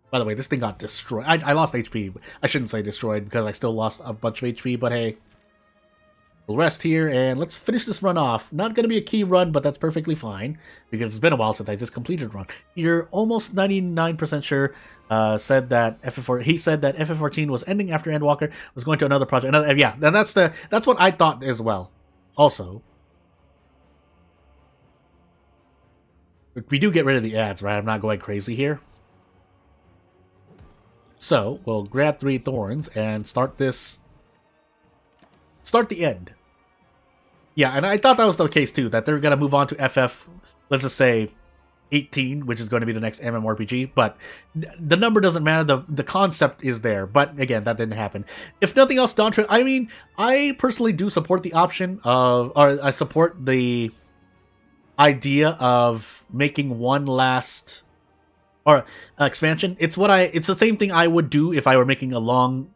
By the way, this thing got destroyed. I lost HP. I shouldn't say destroyed, because I still lost a bunch of HP, but hey. We'll rest here, and let's finish this run off. Not going to be a key run, but that's perfectly fine, because it's been a while since I just completed a run. You're almost 99% sure, said that FF14 was ending after Endwalker, was going to another project. Yeah, and that's what I thought as well. Also, if we do get rid of the ads, right? I'm not going crazy here. So, we'll grab 3 thorns and start the end. Yeah, and I thought that was the case too, that they're going to move on to FF, let's just say, 18, which is going to be the next MMORPG, but the number doesn't matter, the concept is there, but again, that didn't happen. If nothing else, Dawn Trail, I mean, I personally do support the option of, or I support the idea of making one last, or expansion. It's the same thing I would do if I were making a long,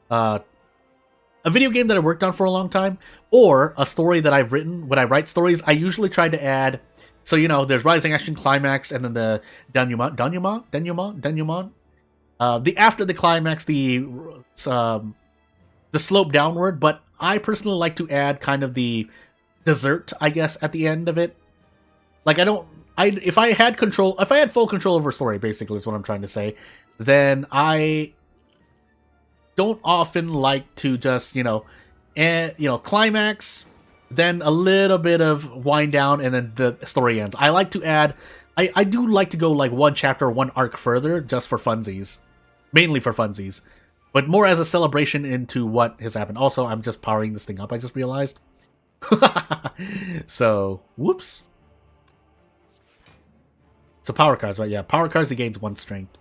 a video game that I worked on for a long time, or a story that I've written. When I write stories, I usually try to add, so you know, there's Rising Action Climax, and then the denouement. The after the climax, the slope downward, but I personally like to add kind of the dessert, I guess, at the end of it. Like, I don't if I had control, if I had full control over story, basically is what I'm trying to say, then I don't often like to just, climax, then a little bit of wind down, and then the story ends. I like to add, I do like to go like one chapter, one arc further, just for funsies. Mainly for funsies. But more as a celebration into what has happened. Also, I'm just powering this thing up, I just realized. So, whoops. So power cards, right? Yeah, power cards, it gains 1 strength.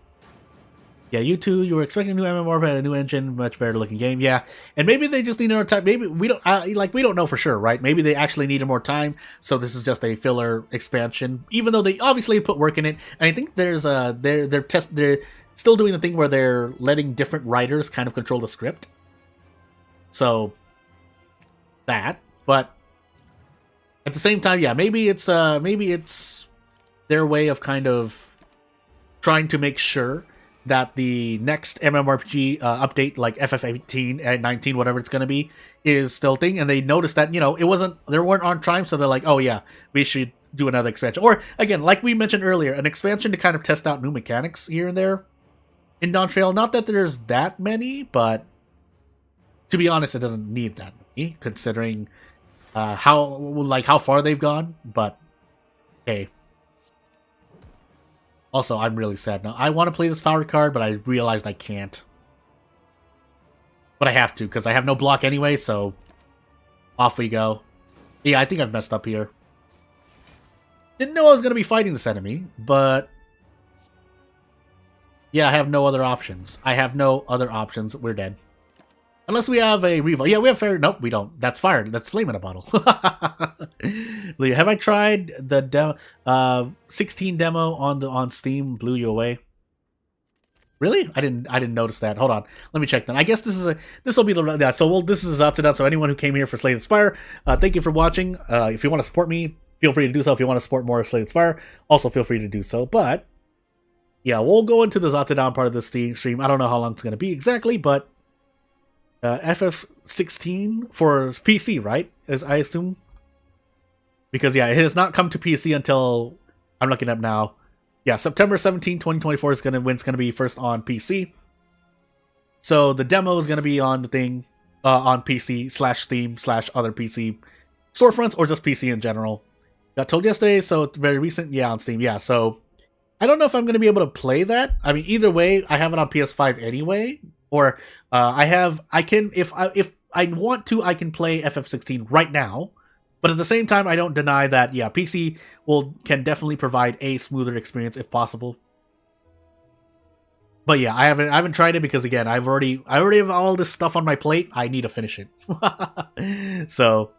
Yeah, you were expecting a new MMORPG, a new engine, much better looking game. Yeah, and maybe they just needed more time. Maybe we don't we don't know for sure, right? Maybe they actually needed more time, so this is just a filler expansion. Even though they obviously put work in it, and I think there's they're still doing the thing where they're letting different writers kind of control the script. So that, but at the same time, yeah, maybe it's their way of kind of trying to make sure that the next MMORPG update, like FF18 and 19, whatever it's going to be, is still a thing. And they noticed that, they weren't on time, so they're like, oh yeah, we should do another expansion. Or, again, like we mentioned earlier, an expansion to kind of test out new mechanics here and there in Dawntrail. Not that there's that many, but to be honest, it doesn't need that many, considering how far they've gone. But, hey. Also, I'm really sad now. I want to play this power card, but I realized I can't. But I have to, because I have no block anyway, so off we go. Yeah, I think I've messed up here. Didn't know I was going to be fighting this enemy, but yeah, I have no other options. We're dead. Unless we have a revo. Yeah, we have fire. Nope, we don't. That's fire. That's flame in a bottle. Have I tried the 16 demo on Steam? Blew you away. Really? I didn't notice that. Hold on. Let me check then. I guess this will be the this is Zatsudan. So anyone who came here for Slay the Spire, thank you for watching. If you want to support me, feel free to do so. If you want to support more of Slay the Spire, also feel free to do so. But yeah, we'll go into the Zatsudan part of this stream. I don't know how long it's going to be exactly, but FF16 for PC, right? As I assume. Because, yeah, it has not come to PC until, I'm looking up now. Yeah, September 17, 2024 is when it's going to be first on PC. So the demo is going to be on the thing, on PC /Steam /other PC storefronts, or just PC in general. Got told yesterday, so it's very recent. Yeah, on Steam. Yeah, so I don't know if I'm going to be able to play that. I mean, either way, I have it on PS5 anyway. Or if I want to, I can play FF16 right now. But at the same time, I don't deny that, yeah, PC can definitely provide a smoother experience if possible. But yeah, I haven't tried it because, again, I already have all this stuff on my plate. I need to finish it. So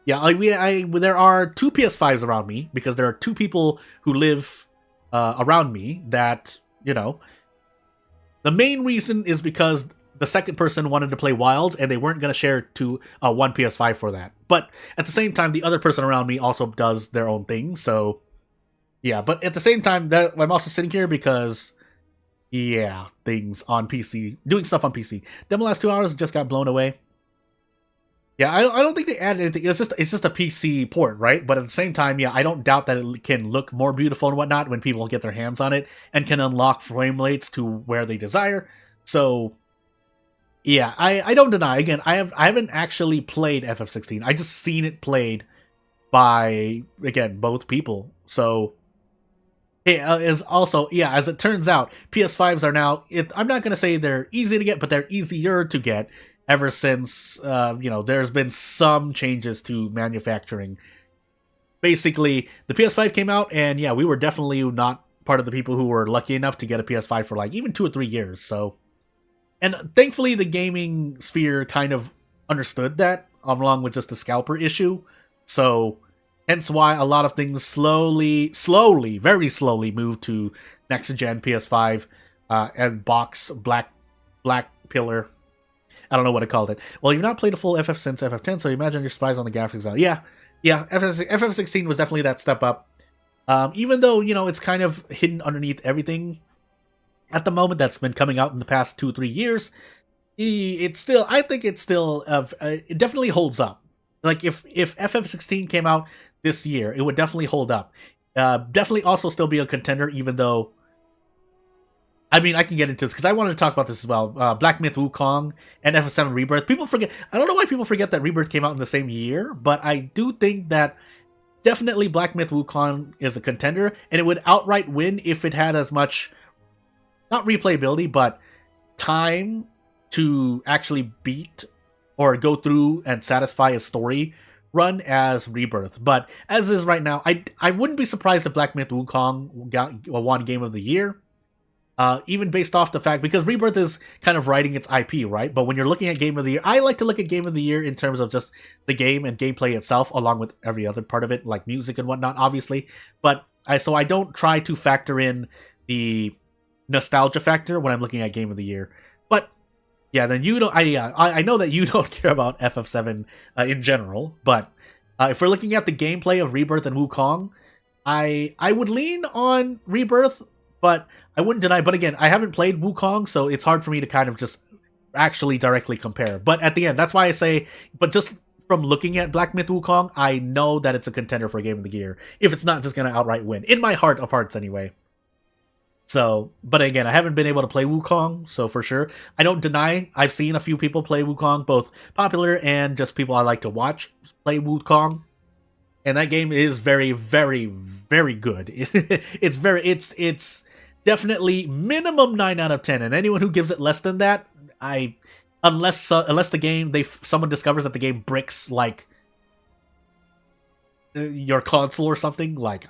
yeah, there are 2 PS5s around me because there are 2 people who live around me that, the main reason is because the second person wanted to play Wilds, and they weren't going to share one PS5 for that. But at the same time, the other person around me also does their own thing, so yeah. But at the same time, I'm also sitting here because, yeah, things on PC, doing stuff on PC. Demo last 2 hours just got blown away. Yeah, I don't think they added anything. It's just a PC port, right? But at the same time, yeah, I don't doubt that it can look more beautiful and whatnot when people get their hands on it and can unlock frame rates to where they desire. So yeah, I don't deny. Again, I haven't actually played FF16. I just seen it played by, again, both people. So it is also, yeah, as it turns out, PS5s are now, I'm not going to say they're easy to get, but they're easier to get ever since, there's been some changes to manufacturing. Basically, the PS5 came out, and yeah, we were definitely not part of the people who were lucky enough to get a PS5 for like even 2 or 3 years, so. And thankfully, the gaming sphere kind of understood that, along with just the scalper issue. So, hence why a lot of things slowly, very slowly moved to next-gen PS5 and box Black Pillar. I don't know what I called it. Well, you've not played a full FF since FF10, so you imagine you're surprised on the graphics now. Yeah, FF16 was definitely that step up. Even though, it's kind of hidden underneath everything at the moment that's been coming out in the past 2-3 years, I think it definitely holds up. Like, if FF16 came out this year, it would definitely hold up. Definitely also still be a contender, even though, I mean, I can get into this because I wanted to talk about this as well. Black Myth Wukong and FF7 Rebirth. People forget. I don't know why people forget that Rebirth came out in the same year, but I do think that definitely Black Myth Wukong is a contender, and it would outright win if it had as much, not replayability, but time to actually beat or go through and satisfy a story run as Rebirth. But as is right now, I wouldn't be surprised if Black Myth Wukong won Game of the Year. Even based off the fact, because Rebirth is kind of writing its IP, right? But when you're looking at Game of the Year, I like to look at Game of the Year in terms of just the game and gameplay itself, along with every other part of it, like music and whatnot, obviously. But I don't try to factor in the nostalgia factor when I'm looking at Game of the Year. But yeah, then you don't. I know that you don't care about FF7 in general, but if we're looking at the gameplay of Rebirth and Wukong, I would lean on Rebirth. But I wouldn't deny. But again, I haven't played Wukong, so it's hard for me to kind of just actually directly compare. But at the end, that's why I say, but just from looking at Black Myth Wukong, I know that it's a contender for Game of the Year, if it's not just going to outright win. In my heart of hearts, anyway. So, but again, I haven't been able to play Wukong, so for sure. I don't deny, I've seen a few people play Wukong, both popular and just people I like to watch play Wukong. And that game is very, very, very good. It's definitely minimum 9 out of 10. And anyone who gives it less than that, unless the game someone discovers that the game bricks like your console or something, like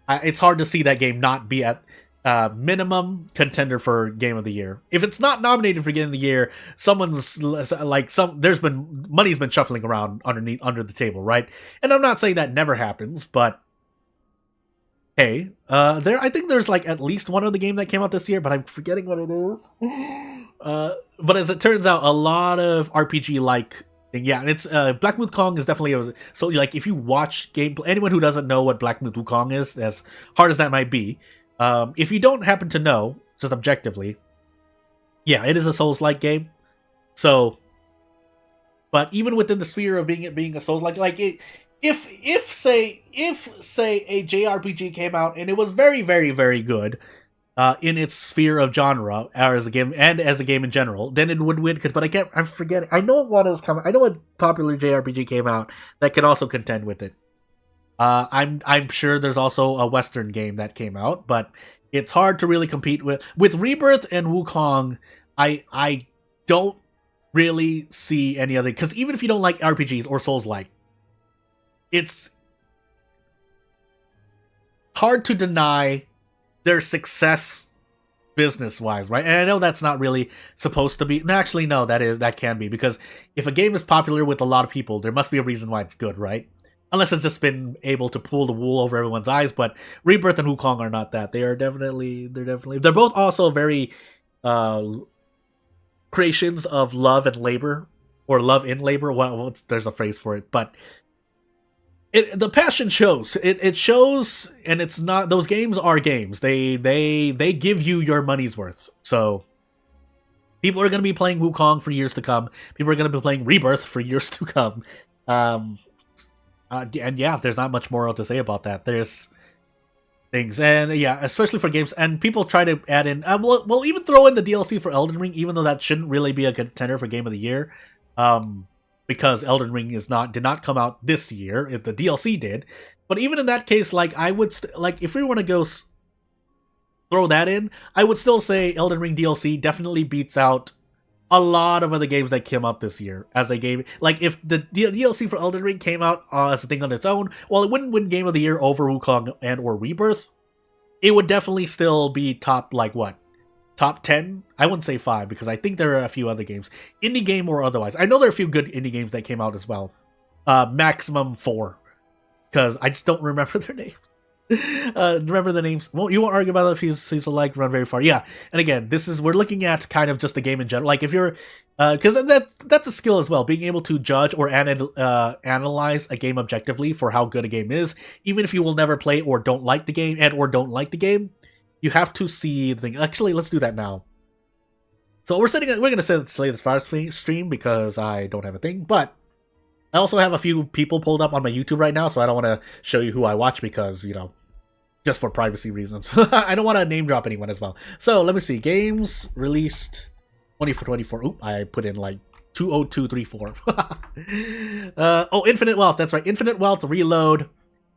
it's hard to see that game not be at minimum contender for Game of the Year. If it's not nominated for Game of the Year, money's been shuffling around under the table, right? And I'm not saying that never happens, but hey, I think there's like at least one other game that came out this year, but I'm forgetting what it is. But as it turns out, a lot of RPG like thing, yeah, and it's Black Myth Wukong is definitely so like if you watch gameplay, anyone who doesn't know what Black Myth Wukong is, as hard as that might be. If you don't happen to know, just objectively, yeah, it is a Souls-like game. So, but even within the sphere of being a Souls-like, if say a JRPG came out and it was very, very, very good, in its sphere of genre, or as a game and as a game in general, then it would win. But I'm forgetting. I know what was coming. I know what popular JRPG came out that could also contend with it. I'm sure there's also a Western game that came out, but it's hard to really compete with Rebirth and Wukong. I don't really see any other, because even if you don't like RPGs or Souls-like, it's hard to deny their success business-wise, right? And I know that's not really supposed to be. Actually, no, that can be, because if a game is popular with a lot of people, there must be a reason why it's good, right? Unless it's just been able to pull the wool over everyone's eyes. But Rebirth and Wukong are not that. They're both also very creations of love and labor, or love in labor. Well, there's a phrase for it, but the passion shows. It shows, and it's not. Those games are games. They give you your money's worth. So people are going to be playing Wukong for years to come. People are going to be playing Rebirth for years to come. And yeah, there's not much more to say about that. There's things, and yeah, especially for games, and people try to add in. We'll even throw in the DLC for Elden Ring, even though that shouldn't really be a contender for Game of the Year, because Elden Ring did not come out this year. If the DLC did, but even in that case, like I would if we want to go throw that in, I would still say Elden Ring DLC definitely beats out a lot of other games that came out this year as a game. Like, if the DLC for Elden Ring came out as a thing on its own, while it wouldn't win Game of the Year over Wukong and or Rebirth, it would definitely still be top 10? I wouldn't say 5, because I think there are a few other games, indie game or otherwise. I know there are a few good indie games that came out as well. Maximum 4, because I just don't remember their name. Remember the names. Well, you won't argue about it if he's run very far. Yeah, and again, we're looking at kind of just the game in general. Like, if you're, because that's a skill as well, being able to judge or analyze a game objectively for how good a game is, even if you will never play or don't like the game you have to see the thing. Actually, let's do that now. So we're going to slay the Spire stream because I don't have a thing, but I also have a few people pulled up on my YouTube right now, so I don't want to show you who I watch because, just for privacy reasons. I don't want to name drop anyone as well. So let me see. Games released 2024. Oop, I put in like 20234. Infinite Wealth. That's right. Infinite Wealth, Reload.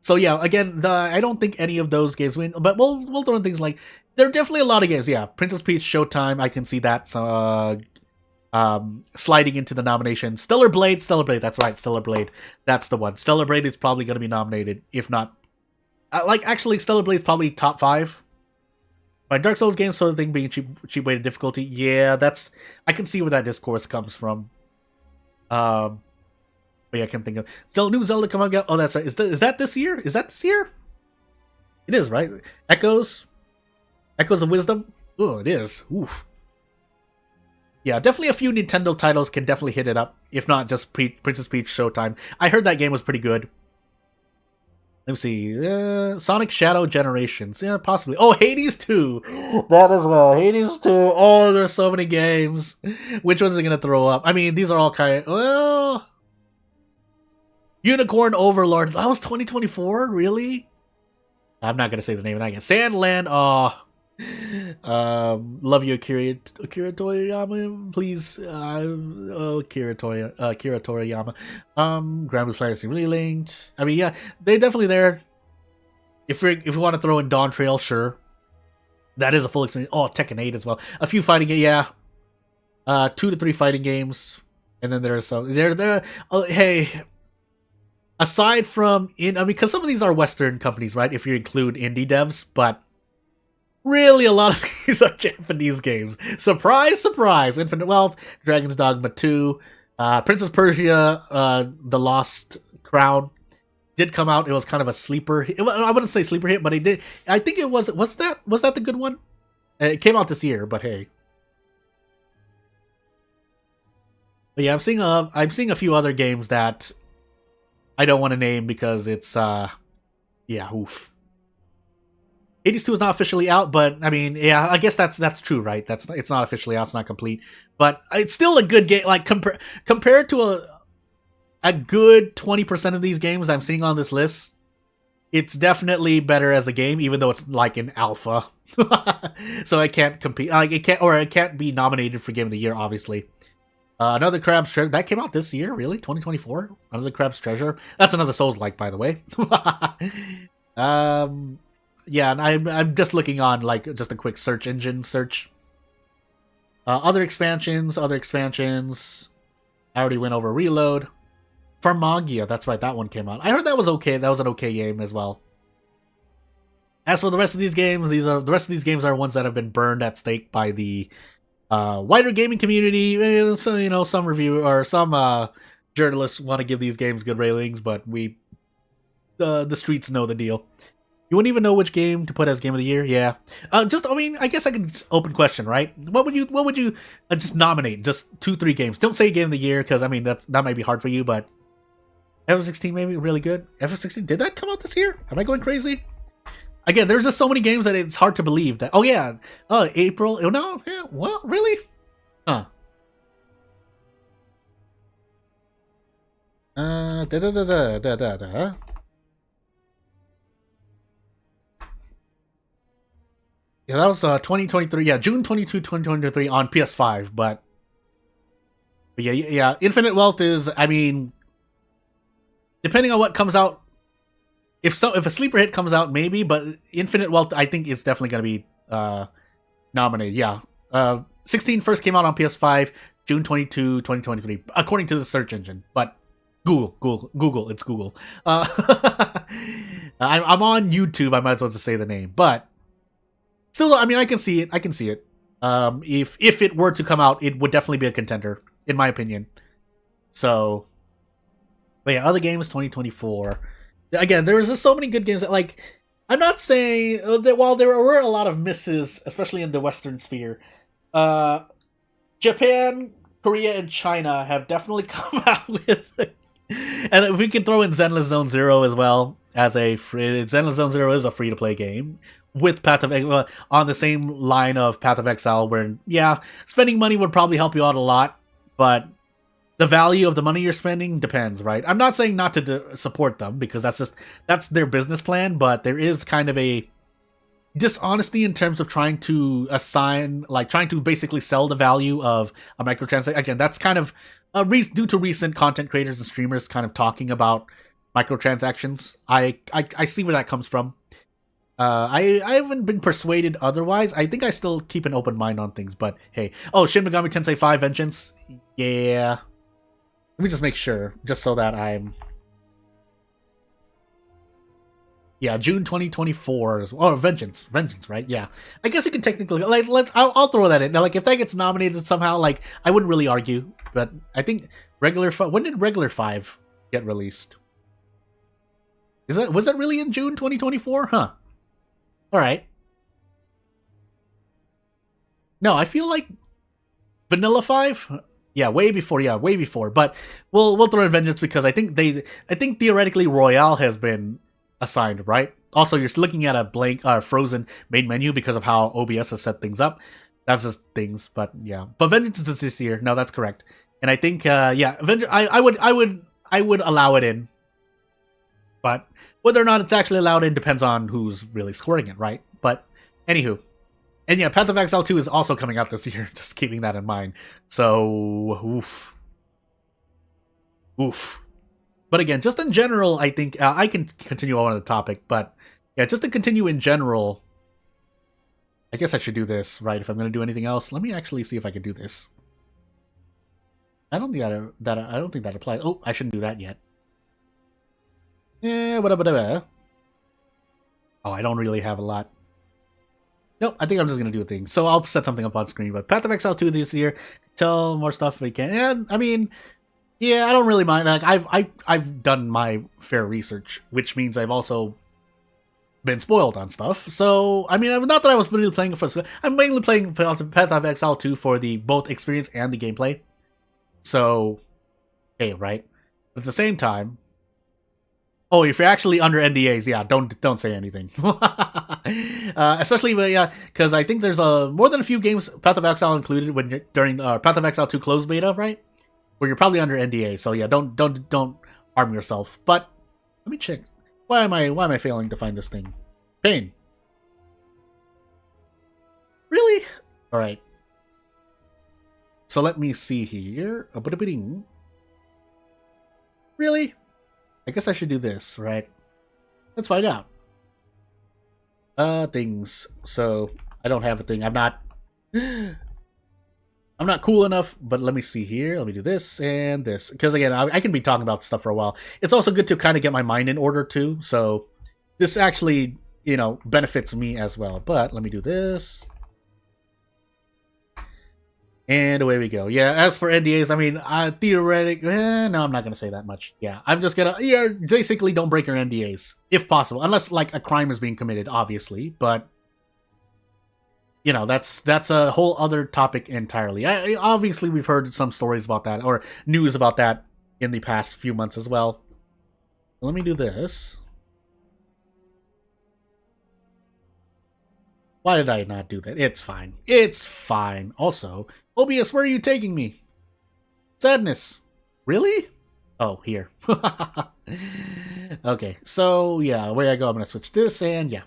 So yeah, again, I don't think any of those games win, but we'll throw in things like there are definitely a lot of games. Yeah, Princess Peach, Showtime. I can see that sliding into the nomination. Stellar Blade. That's right. Stellar Blade. That's the one. Stellar Blade is probably going to be nominated, if not. Actually, Stellar Blade is probably top 5. My Dark Souls games, sort of thing, being cheap weighted difficulty. Yeah, I can see where that discourse comes from. But yeah, I can think of new Zelda coming out. Oh, that's right. Is that this year? Is that this year? It is, right? Echoes of Wisdom. Oh, it is. Oof. Yeah, definitely a few Nintendo titles can definitely hit it up. If not just Princess Peach Showtime. I heard that game was pretty good. Let me see. Sonic Shadow Generations. Yeah, possibly. Oh, Hades 2. That as well. Hades 2. Oh, there's so many games. Which ones are going to throw up? I mean, these are all kind of... Well... Unicorn Overlord. That was 2024? Really? I'm not going to say the name of that again. Sandland. Oh... love you, Akira Toriyama, please. Akira Toriyama. Grand Blue Fantasy Relinked. I mean, yeah, they definitely there. If you want to throw in Dawn Trail, sure. That is a full experience. Oh, Tekken 8 as well. A few fighting games, yeah. 2 to 3 fighting games, and then there's some. Hey. Aside from because some of these are Western companies, right? If you include indie devs, but. Really, a lot of these are Japanese games. Surprise, surprise. Infinite Wealth, Dragon's Dogma 2, Princess Persia, The Lost Crown did come out. It was kind of a sleeper. I wouldn't say sleeper hit, but it did. I think it was that the good one? It came out this year, but hey. But yeah, I'm seeing a few other games that I don't want to name because it's oof. Hades 2 is not officially out, but I mean, yeah, I guess that's true, right? It's not officially out, it's not complete, but it's still a good game. Like compared to a good 20% of these games I'm seeing on this list, it's definitely better as a game, even though it's like an alpha. So I can't compete. It can't be nominated for Game of the Year, obviously. Another Crab's Treasure that came out this year, really, 2024. Another Crab's Treasure. That's another Souls-like, by the way. Yeah, and I'm just looking on like just a quick search engine search. Other expansions. I already went over Reload. Farmagia, that's right, that one came out. I heard that was okay. That was an okay game as well. As for the rest of these games, the rest of these games are ones that have been burned at stake by the wider gaming community. So some review or some journalists want to give these games good ratings, but the streets know the deal. You wouldn't even know which game to put as Game of the Year? Yeah. I guess I could just open question, right? What would you just nominate? Just 2-3 games. Don't say Game of the Year, because, I mean, that might be hard for you, but FF16 maybe really good. FF16, did that come out this year? Am I going crazy? Again, there's just so many games that it's hard to believe that. Oh, yeah. April. Oh, no. Yeah. Well, really? Huh. Yeah, that was 2023. Yeah, June 22, 2023 on PS5. But yeah. Infinite Wealth is, I mean, depending on what comes out. If a sleeper hit comes out, maybe. But Infinite Wealth, I think, is definitely going to be nominated. Yeah. 16 first came out on PS5, June 22, 2023, according to the search engine. But Google, it's Google. I'm on YouTube. I might as well just say the name, but. Still, I mean, I can see it. If it were to come out, it would definitely be a contender, in my opinion. So, but yeah, other games 2024. Again, there's just so many good games that, like, I'm not saying that while there were a lot of misses, especially in the Western sphere, Japan, Korea, and China have definitely come out with. And if we can throw in Zenless Zone Zero as well as Zenless Zone Zero is a free to play game. With Path of Exile, on the same line of Path of Exile, where, yeah, spending money would probably help you out a lot, but the value of the money you're spending depends, right? I'm not saying not to support them, because that's their business plan, but there is kind of a dishonesty in terms of trying to trying to basically sell the value of a microtransaction. Again, that's kind of due to recent content creators and streamers kind of talking about microtransactions. I see where that comes from. I haven't been persuaded otherwise. I think I still keep an open mind on things, but hey. Oh, Shin Megami Tensei 5 Vengeance? Yeah. Let me just make sure, just so that I'm... Yeah, June 2024. Oh, Vengeance, right? Yeah, I guess it can technically I'll throw that in. Now, like if that gets nominated somehow, like I wouldn't really argue. But I think when did regular 5 get released? Was that really in June 2024? Huh. All right. No, I feel like Vanilla 5. Yeah, way before. Yeah, way before. But we'll throw in Vengeance because I think theoretically Royale has been assigned, right? Also, you're looking at a blank frozen main menu because of how OBS has set things up. That's just things, but yeah. But Vengeance is this year. No, that's correct. And I think yeah, I would allow it in. But whether or not it's actually allowed in depends on who's really scoring it, right? But anywho. And yeah, Path of Exile 2 is also coming out this year, just keeping that in mind. So oof. But again, just in general, I think I can continue on the topic, but yeah, just to continue in general, I guess I should do this, right? If I'm going to do anything else, let me actually see if I can do this. I don't think that applies. Oh, I shouldn't do that yet. Yeah, whatever. Oh, I don't really have a lot. Nope, I think I'm just going to do a thing. So I'll set something up on screen. But Path of Exile 2 this year, tell more stuff if we can. And I mean, yeah, I don't really mind. Like I've done my fair research, which means I've also been spoiled on stuff. So I mean, not that I was really playing for. I'm mainly playing Path of Exile 2 for the both experience and the gameplay. So, hey, right. But at the same time, oh, if you're actually under NDAs, yeah, don't say anything. Especially, yeah, because I think there's more than a few games, Path of Exile included, when you're during Path of Exile 2 closed beta, right? Where you're probably under NDA, so yeah, don't harm yourself. But let me check. Why am I failing to find this thing? Pain. Really? All right. So let me see here. Really? I guess I should do this, right? Let's find out. Things. So I don't have a thing. I'm not cool enough, but let me see here. Let me do this and this. Because again, I can be talking about stuff for a while. It's also good to kind of get my mind in order too. So this actually, benefits me as well. But let me do this. And away we go. Yeah, as for NDAs, I mean, theoretically, no, I'm not going to say that much. Yeah, I'm just going to, basically don't break your NDAs, if possible. Unless, like, a crime is being committed, obviously. But, that's a whole other topic entirely. Obviously, we've heard some stories about that, or news about that in the past few months as well. Let me do this. Why did I not do that? It's fine. It's fine. Also, OBS, where are you taking me? Sadness. Really? Oh, here. Okay, so yeah, away I go. I'm going to switch this, and yeah.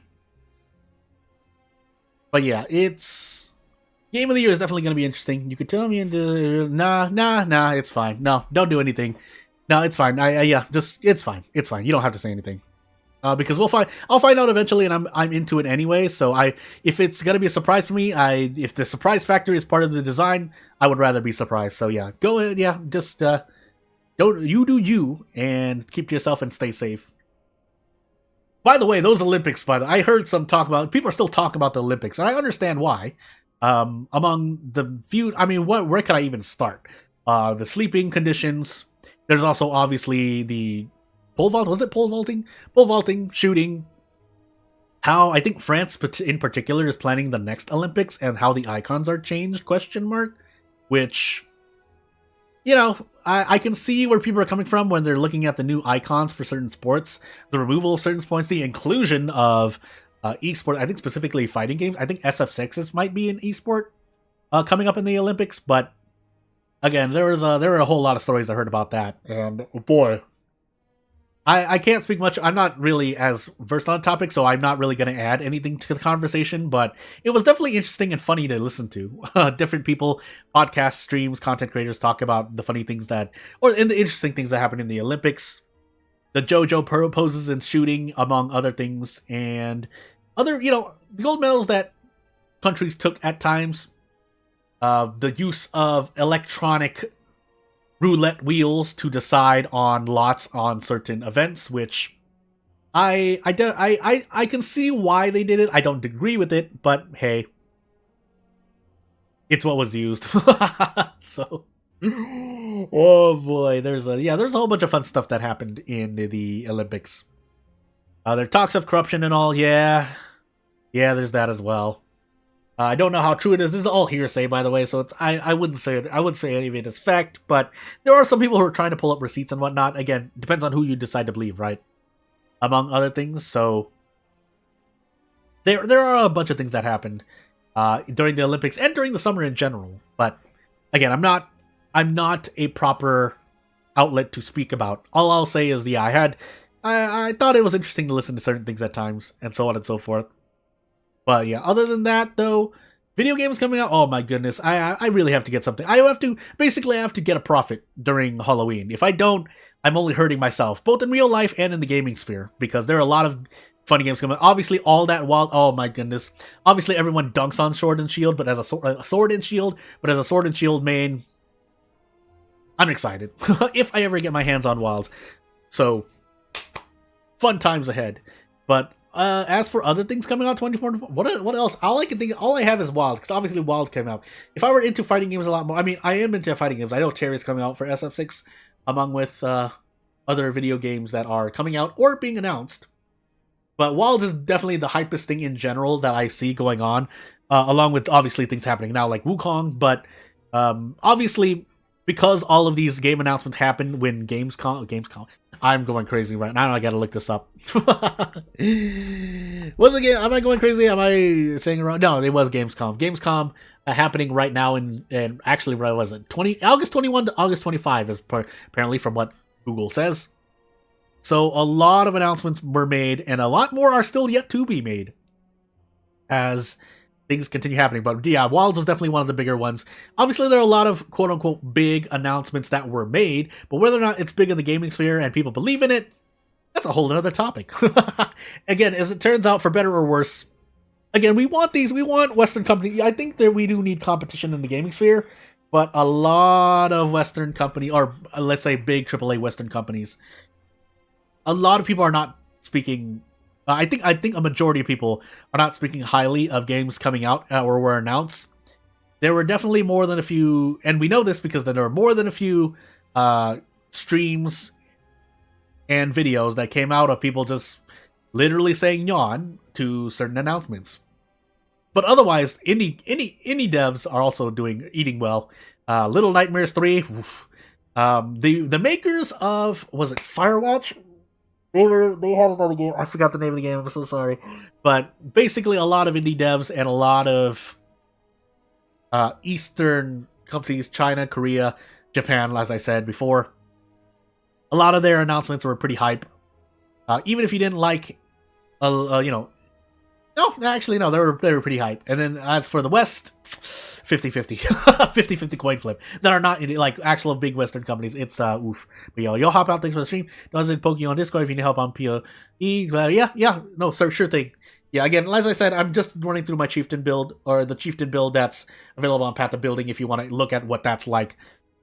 But yeah, it's... Game of the Year is definitely going to be interesting. You could tell me into... Nah, it's fine. No, don't do anything. No, it's fine. It's fine. It's fine. You don't have to say anything. Because I'll find out eventually, and I'm into it anyway. So if it's gonna be a surprise for me, if the surprise factor is part of the design, I would rather be surprised. So yeah, go ahead, yeah, just do you and keep to yourself and stay safe. By the way, those Olympics, I heard some talk about, people are still talking about the Olympics, and I understand why. Among the few, I mean, where can I even start? The sleeping conditions. There's also obviously the pole vault, was it pole vaulting? Pole vaulting, shooting. How I think France in particular is planning the next Olympics and how the icons are changed, ? Which, I can see where people are coming from when they're looking at the new icons for certain sports, the removal of certain sports, the inclusion of esport, I think specifically fighting games. I think SF6s might be an esport coming up in the Olympics, but again, there were a whole lot of stories I heard about that, and boy, I can't speak much. I'm not really as versed on the topic, so I'm not really going to add anything to the conversation, but it was definitely interesting and funny to listen to. Different people, podcasts, streams, content creators talk about the funny things the interesting things that happen in the Olympics, the JoJo poses and shooting, among other things, and other, the gold medals that countries took at times, the use of electronic roulette wheels to decide on lots on certain events, which I can see why they did it. I don't agree with it, but hey, it's what was used. So, oh boy, there's a whole bunch of fun stuff that happened in the Olympics. There are talks of corruption and all. Yeah, there's that as well. I don't know how true it is. This is all hearsay, by the way, so I wouldn't say it. I wouldn't say any of it is fact, but there are some people who are trying to pull up receipts and whatnot. Again, depends on who you decide to believe, right? Among other things. So there are a bunch of things that happened during the Olympics and during the summer in general. But again, I'm not a proper outlet to speak about. All I'll say is, I thought it was interesting to listen to certain things at times, and so on and so forth. But yeah, other than that, though, video games coming out, oh my goodness, I really have to get something. I have to get a profit during Halloween. If I don't, I'm only hurting myself, both in real life and in the gaming sphere, because there are a lot of funny games coming out. Obviously, all that wild, oh my goodness. Obviously, everyone dunks on Sword and Shield, but as a Sword and Shield main, I'm excited. If I ever get my hands on Wilds. So, fun times ahead. But as for other things coming out 2024, what else? All I have is Wilds, because obviously Wilds came out. If I were into fighting games a lot more, I mean, I am into fighting games. I know Terry's coming out for SF6, among with other video games that are coming out or being announced. But Wilds is definitely the hypest thing in general that I see going on, along with obviously things happening now like Wukong. But obviously, because all of these game announcements happen when Gamescom. I'm going crazy right now. I gotta look this up. What's the game? Am I going crazy? Am I saying it wrong? No, it was Gamescom. Gamescom happening right now, and actually, what was it? August 21 to August 25 is apparently from what Google says. So a lot of announcements were made, and a lot more are still yet to be made as things continue happening. But yeah, Wilds was definitely one of the bigger ones. Obviously, there are a lot of quote-unquote big announcements that were made, but whether or not it's big in the gaming sphere and people believe in it, that's a whole other topic. Again, as it turns out, for better or worse, again, we want Western companies. I think that we do need competition in the gaming sphere, but a lot of Western company, or let's say big AAA Western companies, a lot of people are not speaking. I think a majority of people are not speaking highly of games coming out or were announced. There were definitely more than a few, and we know this because there were more than a few streams and videos that came out of people just literally saying yawn to certain announcements. But otherwise, indie devs are also eating well. Little Nightmares 3, oof. The makers of, was it Firewatch? They had another game. I forgot the name of the game. I'm so sorry. But basically, a lot of indie devs and a lot of Eastern companies, China, Korea, Japan, as I said before, a lot of their announcements were pretty hype. Even if you didn't like, no, actually, no, they were pretty hype. And then as for the West, 50-50. 50-50 coin flip. That are not like actual big Western companies. It's oof. But you'll hop out. Thanks for the stream. Doesn't poke you on Discord if you need help on PoE. No, sure thing. Yeah, again, as I said, I'm just running through my Chieftain build, or the Chieftain build that's available on Path of Building. If you want to look at what that's like,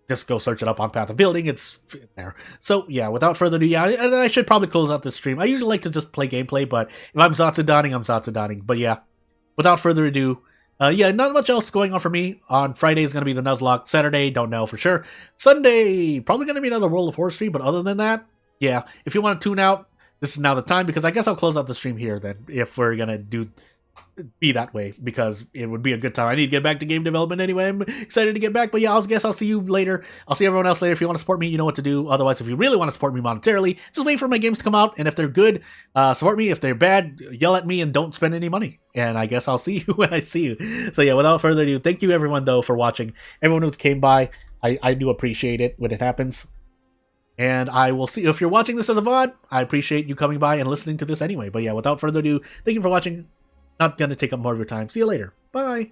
just go search it up on Path of Building. It's there. So, yeah, without further ado, and I should probably close out this stream. I usually like to just play gameplay, but if I'm Zatsudaning, I'm Zatsudaning. But yeah, without further ado, not much else going on for me. On Friday is going to be the Nuzlocke. Saturday, don't know for sure. Sunday, probably going to be another World of Horror stream, but other than that, yeah, if you want to tune out, this is now the time, because I guess I'll close out the stream here then, if we're going to be that way, because it would be a good time. I need to get back to game development anyway. I'm excited to get back, but yeah, I guess I'll see you later. I'll see everyone else later. If you want to support me, you know what to do. Otherwise, if you really want to support me monetarily, just wait for my games to come out, and if they're good, support me. If they're bad, yell at me and don't spend any money, and I guess I'll see you when I see you. So yeah, without further ado, thank you everyone though for watching, everyone who came by. I do appreciate it when it happens. And I will see, if you're watching this as a VOD, I appreciate you coming by and listening to this anyway. But yeah, without further ado, thank you for watching. Not gonna take up more of your time. See you later. Bye.